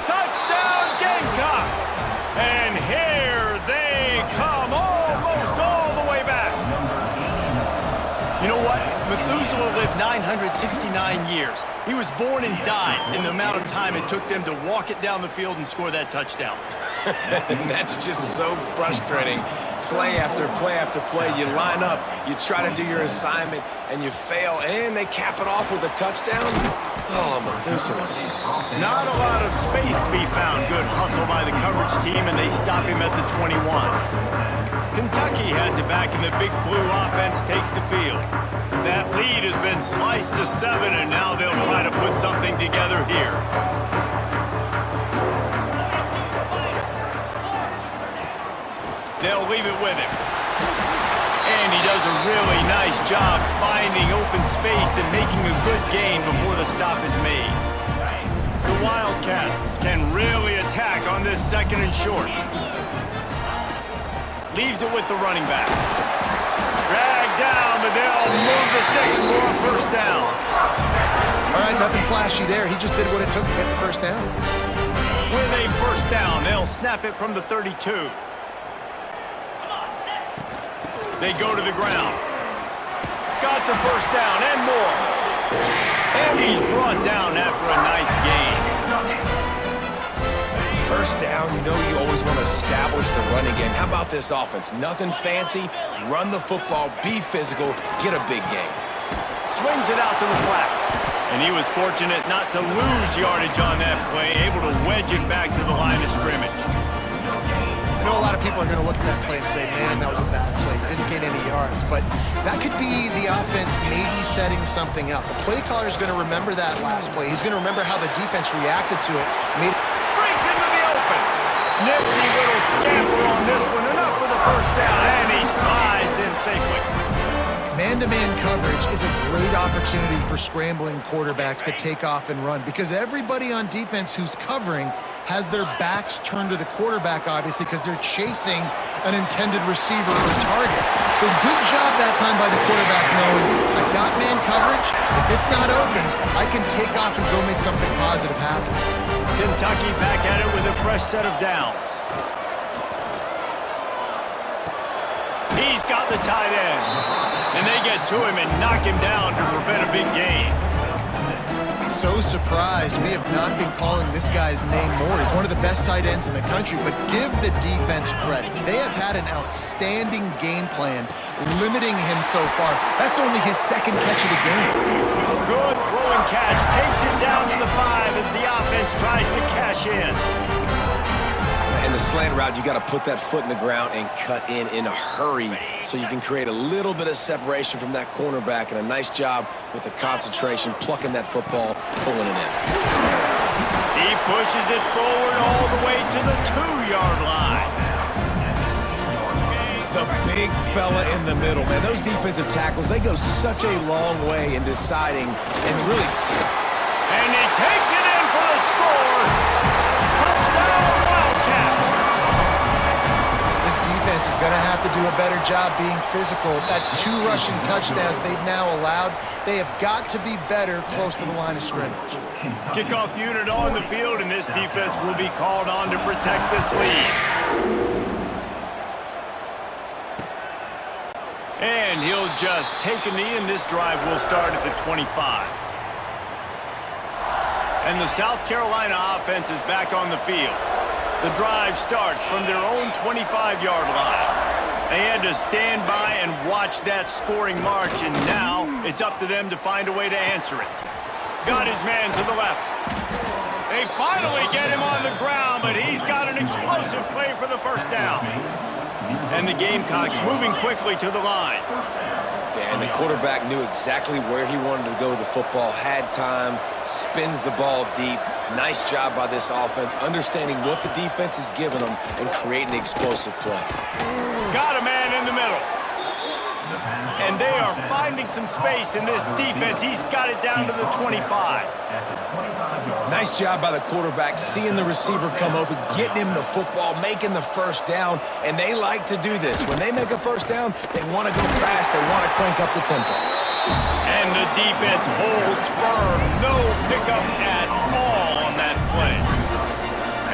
Touchdown, Gamecocks! And here they come, almost all the way back. You know what? Methuselah lived 969 years. He was born and died in the amount of time it took them to walk it down the field and score that touchdown. And that's just so frustrating. Play after play after play. You line up, you try to do your assignment, and you fail, and they cap it off with a touchdown. Oh, Methuselah. Not a lot of space to be found. Good hustle by the coverage team, and they stop him at the 21. Kentucky has it back, and the big blue offense takes the field. That lead has been sliced to 7, and now they'll try to put something together here. They'll leave it with him. And he does a really nice job finding open space and making a good gain before the stop is made. The Wildcats can really attack on this 2nd and short. Leaves it with the running back. Dragged down, but they'll move the sticks for a 1st down. All right, nothing flashy there. He just did what it took to get the 1st down. With a 1st down, they'll snap it from the 32. They go to the ground. Got the first down and more. And he's brought down after a nice gain. First down, you know you always want to establish the running game. How about this offense? Nothing fancy. Run the football, be physical, get a big gain. Swings it out to the flat. And he was fortunate not to lose yardage on that play, able to wedge it back to the line of scrimmage. I know a lot of people are going to look at that play and say, man, that was a bad play. Didn't gain any yards. But that could be the offense maybe setting something up. The play caller is going to remember that last play. He's going to remember how the defense reacted to it. Breaks into the open. Nifty little scamper on this one. Enough for the first down. And he slides in safely. Man-to-man coverage is a great opportunity for scrambling quarterbacks to take off and run because everybody on defense who's covering has their backs turned to the quarterback, obviously, because they're chasing an intended receiver or target. So good job that time by the quarterback knowing, I've got man coverage. If it's not open, I can take off and go make something positive happen. Kentucky back at it with a fresh set of downs. He's got the tight end. And they get to him and knock him down to prevent a big gain. So surprised we have not been calling this guy's name more. He's one of the best tight ends in the country, but give the defense credit. They have had an outstanding game plan, limiting him so far. That's only his second catch of the game. Good throwing catch. Takes it down to the 5 as the offense tries to cash in. In the slant route, you got to put that foot in the ground and cut in a hurry so you can create a little bit of separation from that cornerback, and a nice job with the concentration, plucking that football, pulling it in. He pushes it forward all the way to the 2-yard line. The big fella in the middle, man. Those defensive tackles, they go such a long way in deciding and really... And he takes it in for the score. Touchdown, Wildcats. This defense is going to have to do a better job being physical. That's 2 rushing touchdowns they've now allowed. They have got to be better close to the line of scrimmage. Kickoff unit on the field, and this defense will be called on to protect this lead. And he'll just take a knee, and this drive will start at the 25. And the South Carolina offense is back on the field. The drive starts from their own 25-yard line. They had to stand by and watch that scoring march, and now it's up to them to find a way to answer it. Got his man to the left. They finally get him on the ground, but he's got an explosive play for the first down. And the Gamecocks moving quickly to the line. Yeah, and the quarterback knew exactly where he wanted to go with the football, had time, spins the ball deep. Nice job by this offense, understanding what the defense is giving them and creating the explosive play. Got a man in the middle. And they are finding some space in this defense. He's got it down to the 25. Nice job by the quarterback, seeing the receiver come open, getting him the football, making the first down, and they like to do this. When they make a first down, they want to go fast. They want to crank up the tempo. And the defense holds firm. No pickup at all on that play.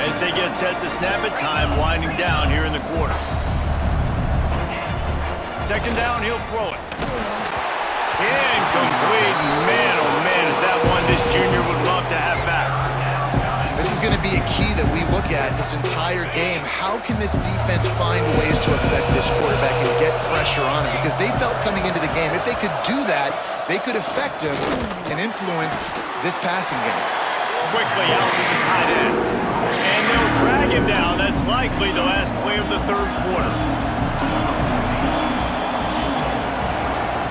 As they get set to snap it, time winding down here in the quarter. Second down, he'll throw it. Incomplete. Man, oh man, is that one this junior would love to have back. This is going to be a key that we look at this entire game. How can this defense find ways to affect this quarterback and get pressure on him? Because they felt coming into the game, if they could do that, they could affect him and influence this passing game. Quickly out to the tight end. And they'll drag him down. That's likely the last play of the third quarter.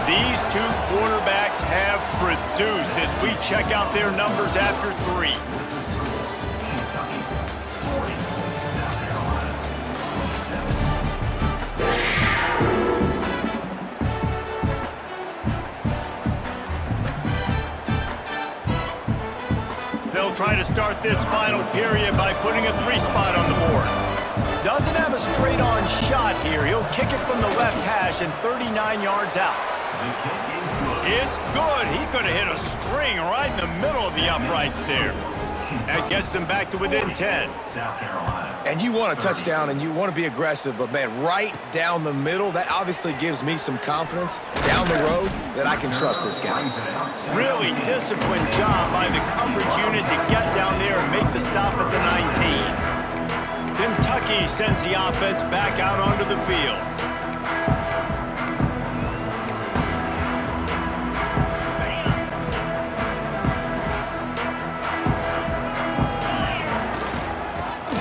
These two quarterbacks have produced as we check out their numbers after 3. They'll try to start this final period by putting a 3 spot on the board. Doesn't have a straight-on shot here. He'll kick it from the left hash and 39 yards out. It's good. He could have hit a string right in the middle of the uprights there. That gets them back to within 10. And you want a touchdown and you want to be aggressive, but man, right down the middle, that obviously gives me some confidence down the road that I can trust this guy. Really disciplined job by the coverage unit to get down there and make the stop at the 19. Kentucky sends the offense back out onto the field.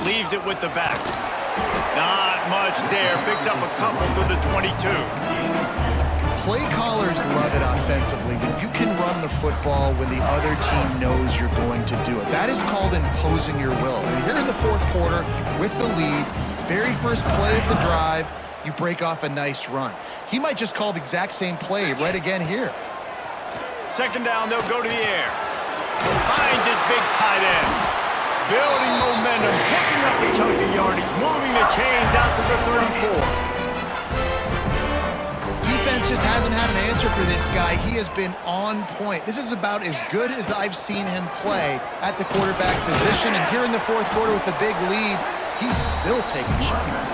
Leaves it with the back. Not much there. Picks up a couple to the 22. Play callers love it offensively when you can run the football when the other team knows you're going to do it. That is called imposing your will. And here in the fourth quarter with the lead, very first play of the drive, you break off a nice run. He might just call the exact same play right again here. Second down, they'll go to the air. Finds his big tight end. Building momentum, picking up a chunk of yardage, moving the chains out to the 34. Defense just hasn't had an answer for this guy. He has been on point. This is about as good as I've seen him play at the quarterback position. And here in the fourth quarter with a big lead, he's still taking shots.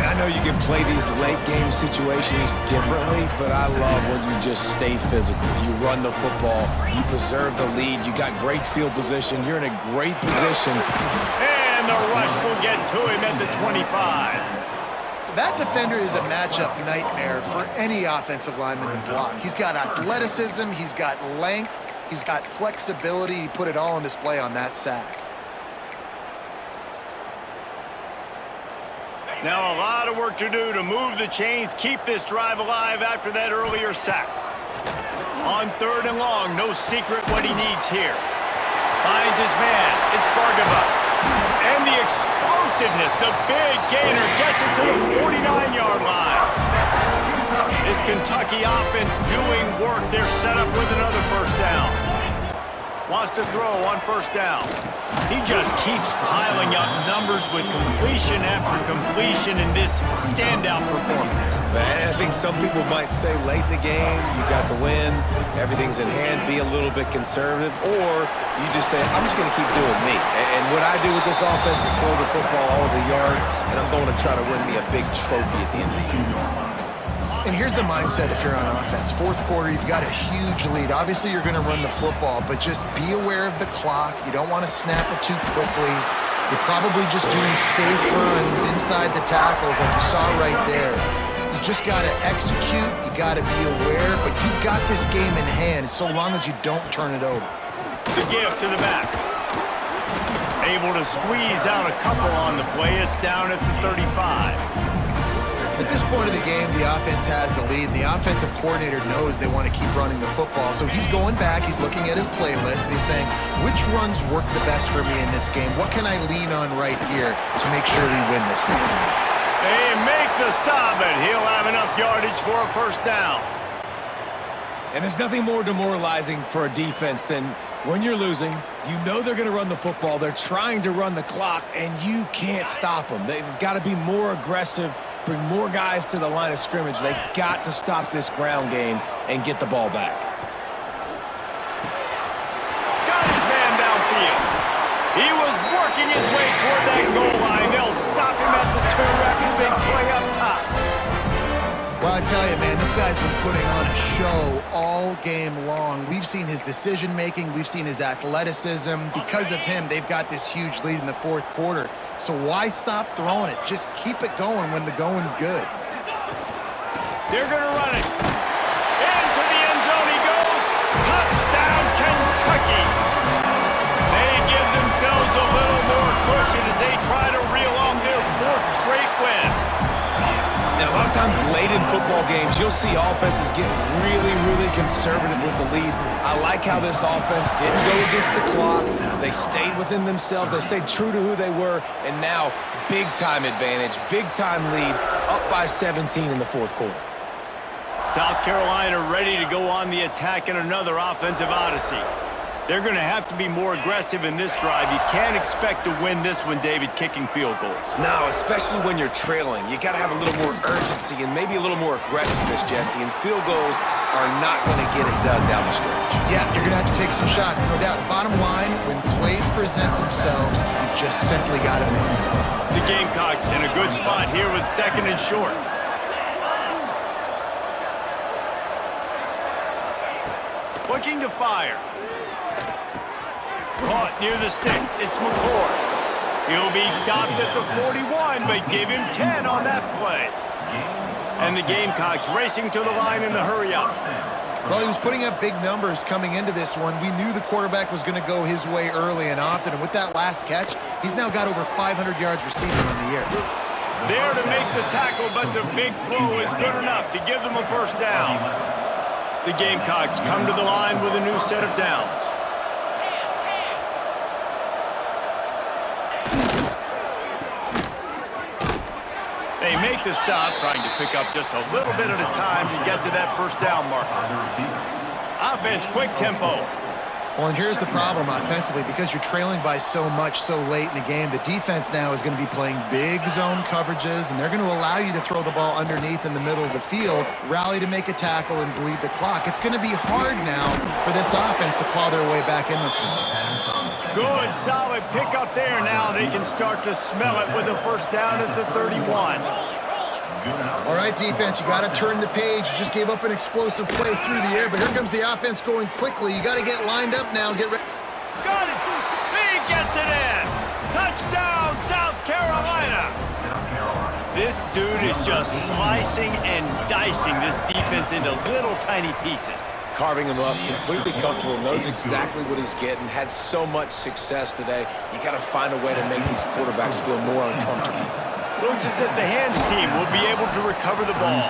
And I know you can play these late game situations differently, but I love when you just stay physical. You run the football, you preserve the lead, you got great field position, you're in a great position. And the rush will get to him at the 25. That defender is a matchup nightmare for any offensive lineman to block. He's got athleticism, he's got length, he's got flexibility. He put it all on display on that sack. Now a lot of work to do to move the chains, keep this drive alive after that earlier sack. On third and long, no secret what he needs here. Finds his man, it's Bargava. And the explosiveness, the big gainer gets it to the 49-yard line. This Kentucky offense doing work. They're set up with another first down. Wants to throw on first down. He just keeps piling up numbers with completion after completion in this standout performance. Man, I think some people might say late in the game, you got the win, everything's in hand, be a little bit conservative, or you just say, I'm just going to keep doing me. And what I do with this offense is throw the football all over the yard, and I'm going to try to win me a big trophy at the end of the year. And here's the mindset if you're on offense. Fourth quarter, you've got a huge lead. Obviously, you're going to run the football, but just be aware of the clock. You don't want to snap it too quickly. You're probably just doing safe runs inside the tackles like you saw right there. You just got to execute. You got to be aware, but you've got this game in hand so long as you don't turn it over. The give to the back. Able to squeeze out a couple on the play. It's down at the 35. At this point of the game, the offense has the lead. The offensive coordinator knows they want to keep running the football. So he's going back, he's looking at his playlist, and he's saying, which runs work the best for me in this game? What can I lean on right here to make sure we win this one? They make the stop, and he'll have enough yardage for a first down. And there's nothing more demoralizing for a defense than when you're losing, you know they're going to run the football, they're trying to run the clock, and you can't stop them. They've got to be more aggressive, bring more guys to the line of scrimmage. They've got to stop this ground game and get the ball back. Got his man downfield. He was working his way toward that goal line. They'll stop him at the 2 after the big play up top. Well, I tell you, man, this guy's been putting on a show all game long. We've seen his decision-making. We've seen his athleticism. Because of him, they've got this huge lead in the fourth quarter. So why stop throwing it? Just keep it going when the going's good. They're going to run it. Into the end zone he goes. Touchdown, Kentucky. They give themselves a little more cushion as they try to reel off their 4th straight win. Now, a lot of times late in football games, you'll see offenses get really, really conservative with the lead. I like how this offense didn't go against the clock. They stayed within themselves. They stayed true to who they were. And now, big-time advantage, big-time lead, up by 17 in the fourth quarter. South Carolina ready to go on the attack in another offensive odyssey. They're going to have to be more aggressive in this drive. You can't expect to win this one, David, kicking field goals. No, especially when you're trailing. You got to have a little more urgency and maybe a little more aggressiveness, Jesse, and field goals are not going to get it done down the stretch. Yeah, you're going to have to take some shots, no doubt. Bottom line, when plays present themselves, you just simply got to make them. The Gamecocks in a good spot here with 2nd and short. Looking to fire. Caught near the sticks. It's McCord. He'll be stopped at the 41, but give him 10 on that play. And the Gamecocks racing to the line in the hurry-up. Well, he was putting up big numbers coming into this one. We knew the quarterback was going to go his way early and often, and with that last catch, he's now got over 500 yards receiving on the year. There to make the tackle, but the big throw is good enough to give them a first down. The Gamecocks come to the line with a new set of downs. They make the stop, trying to pick up just a little bit at a time to get to that first down marker. Offense, quick tempo. Well, and here's the problem offensively. Because you're trailing by so much so late in the game, the defense now is going to be playing big zone coverages, and they're going to allow you to throw the ball underneath in the middle of the field, rally to make a tackle, and bleed the clock. It's going to be hard now for this offense to claw their way back in this one. Good, solid pickup there. Now they can start to smell it with a first down at the 31. All right, defense, you got to turn the page. You just gave up an explosive play through the air, but here comes the offense going quickly. You got to get lined up now. Get ready. Got it. He gets it in. Touchdown, South Carolina. This dude is just slicing and dicing this defense into little tiny pieces. Carving him up, completely comfortable, knows exactly what he's getting, had so much success today. You got to find a way to make these quarterbacks feel more uncomfortable. Looks as if the hands team will be able to recover the ball.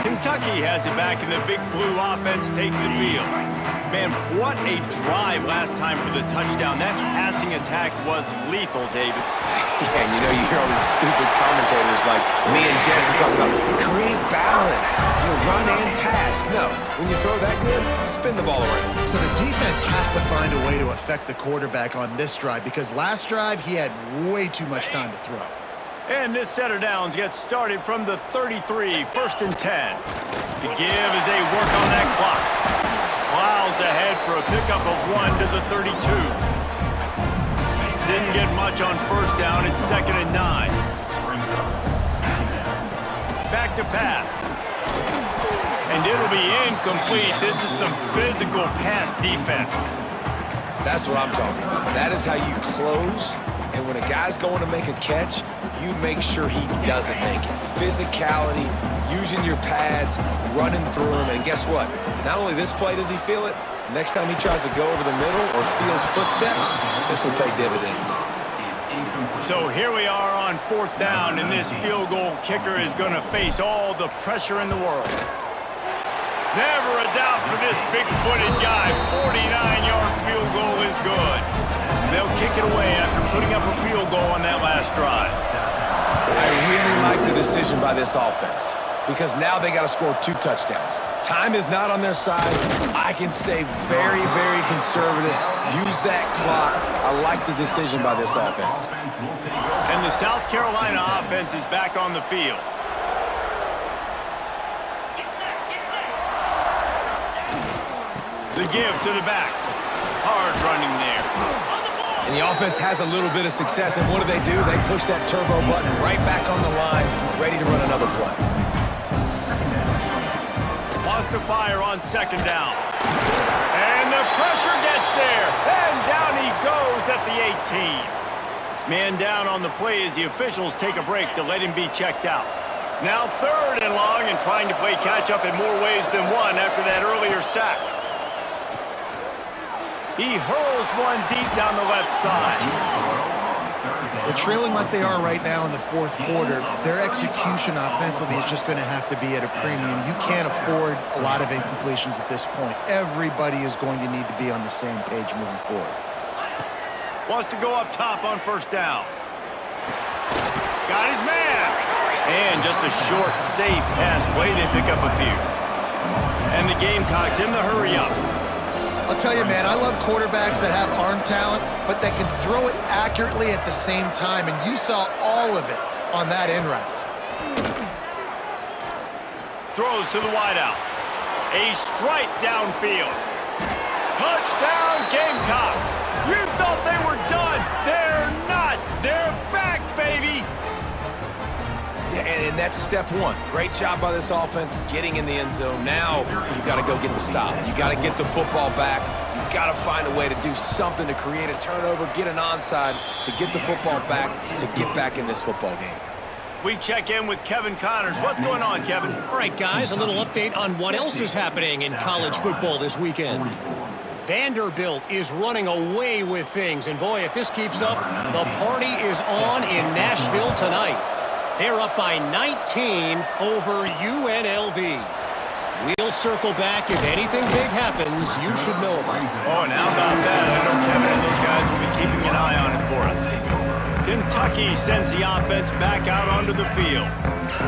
Kentucky has it back, and the big blue offense takes the field. Man, what a drive last time for the touchdown. That passing attack was lethal, David. Yeah, and you hear all these stupid commentators like me and Jesse talking about create balance, run and pass. No, when you throw that good, spin the ball around. So the defense has to find a way to affect the quarterback on this drive, because last drive he had way too much time to throw. And this set of downs gets started from the 33, 1st and 10. The give as they work on that clock. Plows ahead for a pickup of 1 to the 32. Didn't get much on first down. It's 2nd and 9. Back to pass. And it'll be incomplete. This is some physical pass defense. That's what I'm talking about. That is how you close. And when a guy's going to make a catch, you make sure he doesn't make it. Physicality, using your pads, running through him. And guess what? Not only this play does he feel it, next time he tries to go over the middle or feels footsteps, this will pay dividends. So here we are on 4th down, and this field goal kicker is going to face all the pressure in the world. Never a doubt for this big-footed guy. 49-yard field goal is good. They'll kick it away after putting up a field goal on that last drive. I really like the decision by this offense, because now they got to score 2 touchdowns. Time is not on their side. I can stay very, very conservative. Use that clock. I like the decision by this offense. And the South Carolina offense is back on the field. The give to the back. Hard running there. And the offense has a little bit of success, and what do? They push that turbo button right back on the line, ready to run another play. Lost to fire on 2nd down. And the pressure gets there. And down he goes at the 18. Man down on the play as the officials take a break to let him be checked out. Now 3rd and long, and trying to play catch-up in more ways than one after that earlier sack. He hurls one deep down the left side. Well, trailing like they are right now in the 4th quarter, their execution offensively is just going to have to be at a premium. You can't afford a lot of incompletions at this point. Everybody is going to need to be on the same page moving forward. Wants to go up top on 1st down. Got his man. And just a short, safe pass play. They pick up a few. And the Gamecocks in the hurry-up. I'll tell you, man, I love quarterbacks that have arm talent, but that can throw it accurately at the same time, and you saw all of it on that in route. Throws to the wideout. A strike downfield. Touchdown, Gamecocks! You thought they were done. They're not. They're back, baby. Yeah, and that's step one. Great job by this offense getting in the end zone. Now you got to go get the stop. You got to get the football back. You got to find a way to do something to create a turnover, get an onside, to get the football back, to get back in this football game. We check in with Kevin Connors. What's going on, Kevin? All right, guys, a little update on what else is happening in college football this weekend. Vanderbilt is running away with things, and boy, if this keeps up, the party is on in Nashville tonight. They're up by 19 over UNLV. We'll circle back. If anything big happens, you should know about it. Oh, and how about that? I know Kevin and those guys will be keeping an eye on it for us. Kentucky sends the offense back out onto the field.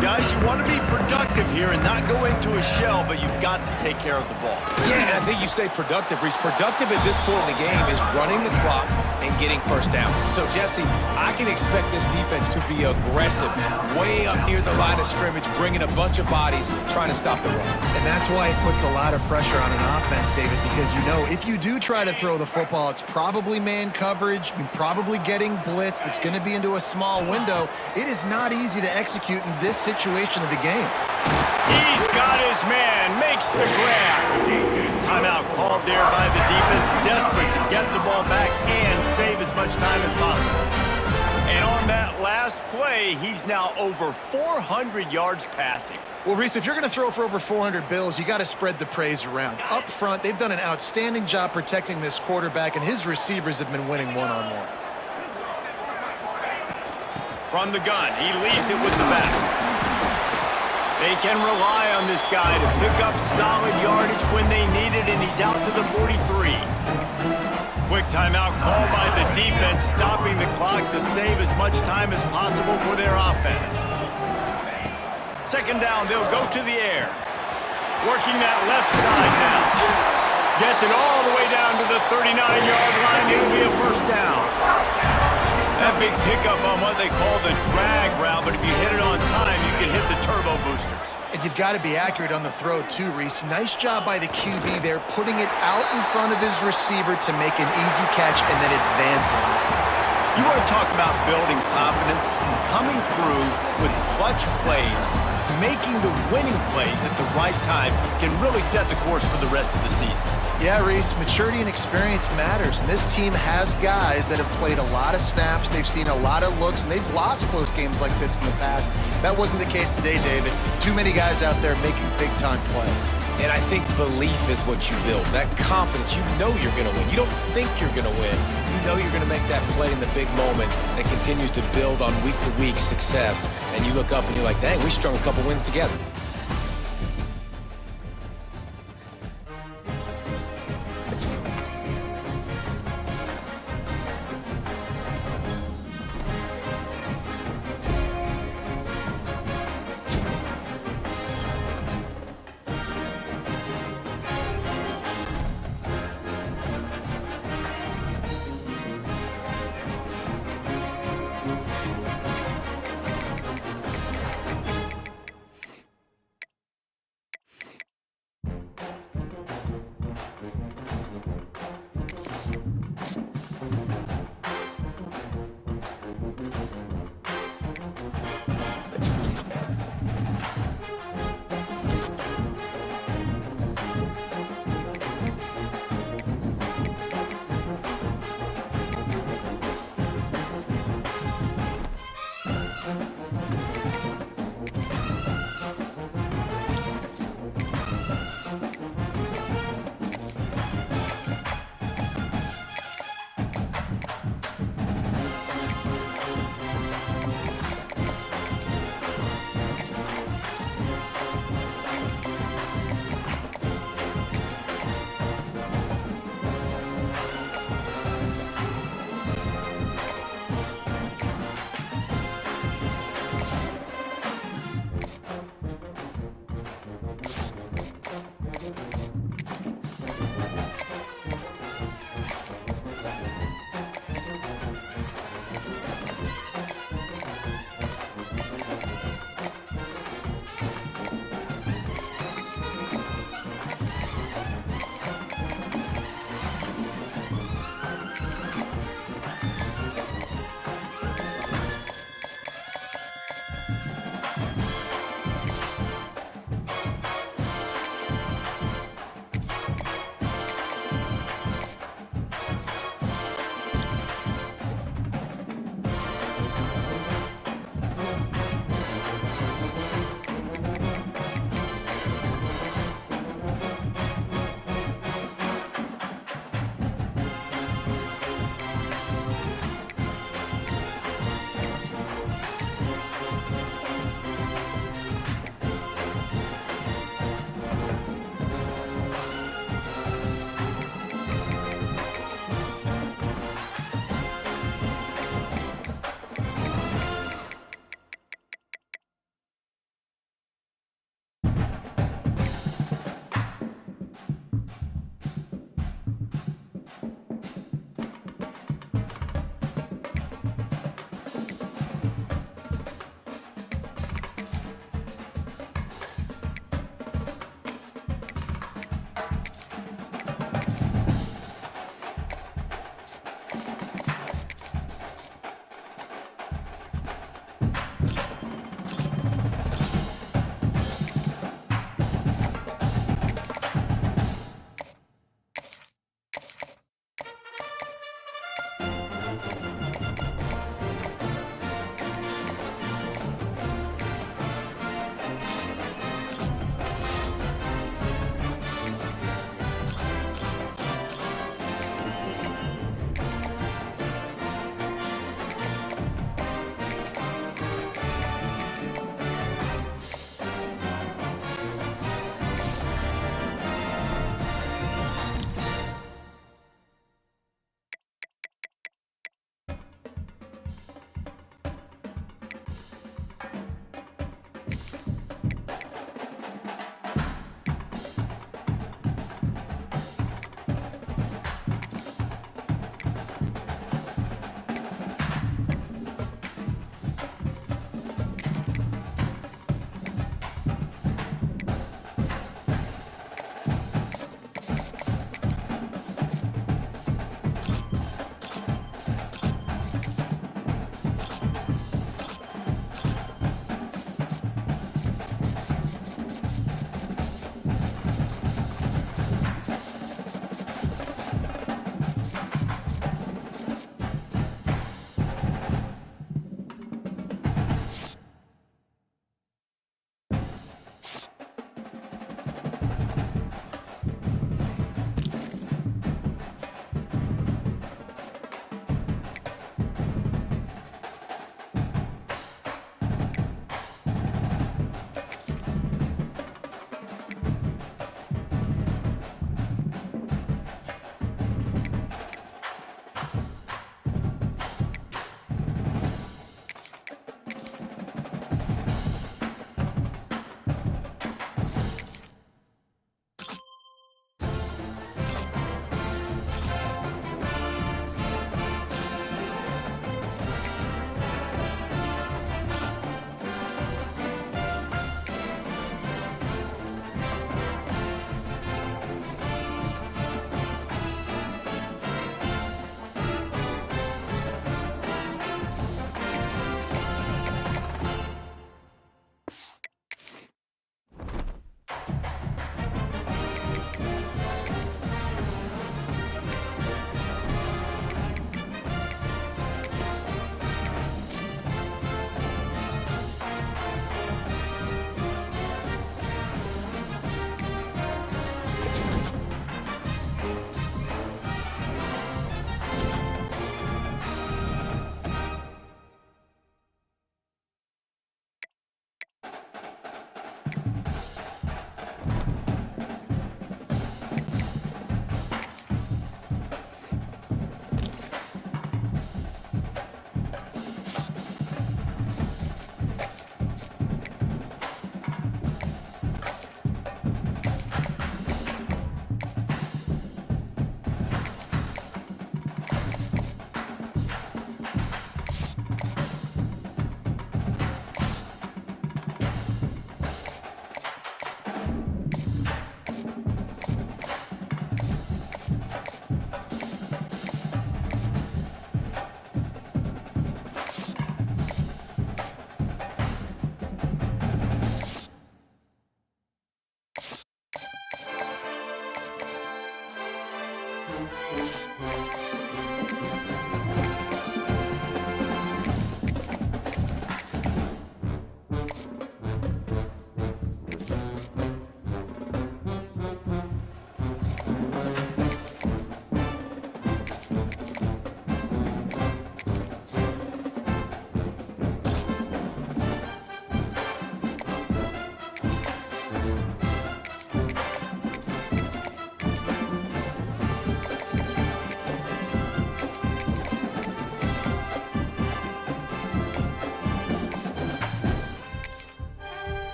Guys, you want to be productive here and not go into a shell, but you've got to take care of the ball. Yeah, and I think you say productive, Reese. Productive at this point in the game is running the clock and getting first down. So, Jesse, I can expect this defense to be aggressive, way up near the line of scrimmage, bringing a bunch of bodies, trying to stop the run. And that's why it puts a lot of pressure on an offense, David, because you know if you do try to throw the football, it's probably man coverage, you're probably getting blitzed, it's going to be into a small window. It is not easy to execute in this situation of the game. He's got his man, makes the grab. Timeout called there by the defense, desperate to get the ball back and save as much time as possible. And on that last play, he's now over 400 yards passing. Well, Reese, if you're going to throw for over 400 bills, you got to spread the praise around. Up front, they've done an outstanding job protecting this quarterback, and his receivers have been winning one-on-one. From the gun, he leaves it with the back. They can rely on this guy to pick up solid yardage when they need it, and he's out to the 43. Quick timeout called by the defense, stopping the clock to save as much time as possible for their offense. Second down, they'll go to the air. Working that left side now. Gets it all the way down to the 39-yard line. It'll be a first down. That big pickup on what they call the drag route, but if you hit it on time, you can hit the turbo boosters. And you've got to be accurate on the throw, too, Reese. Nice job by the QB there, putting it out in front of his receiver to make an easy catch and then advancing. You want to talk about building confidence? Coming through with clutch plays, making the winning plays at the right time can really set the course for the rest of the season. Yeah, Reese, maturity and experience matters, and this team has guys that have played a lot of snaps, they've seen a lot of looks, and they've lost close games like this in the past. That wasn't the case today, David. Too many guys out there making big-time plays. And I think belief is what you build. That confidence, you know you're going to win. You don't think you're going to win. You know you're going to make that play in the big moment that continues to build on week-to-week success. And you look up and you're like, dang, we strung a couple wins together.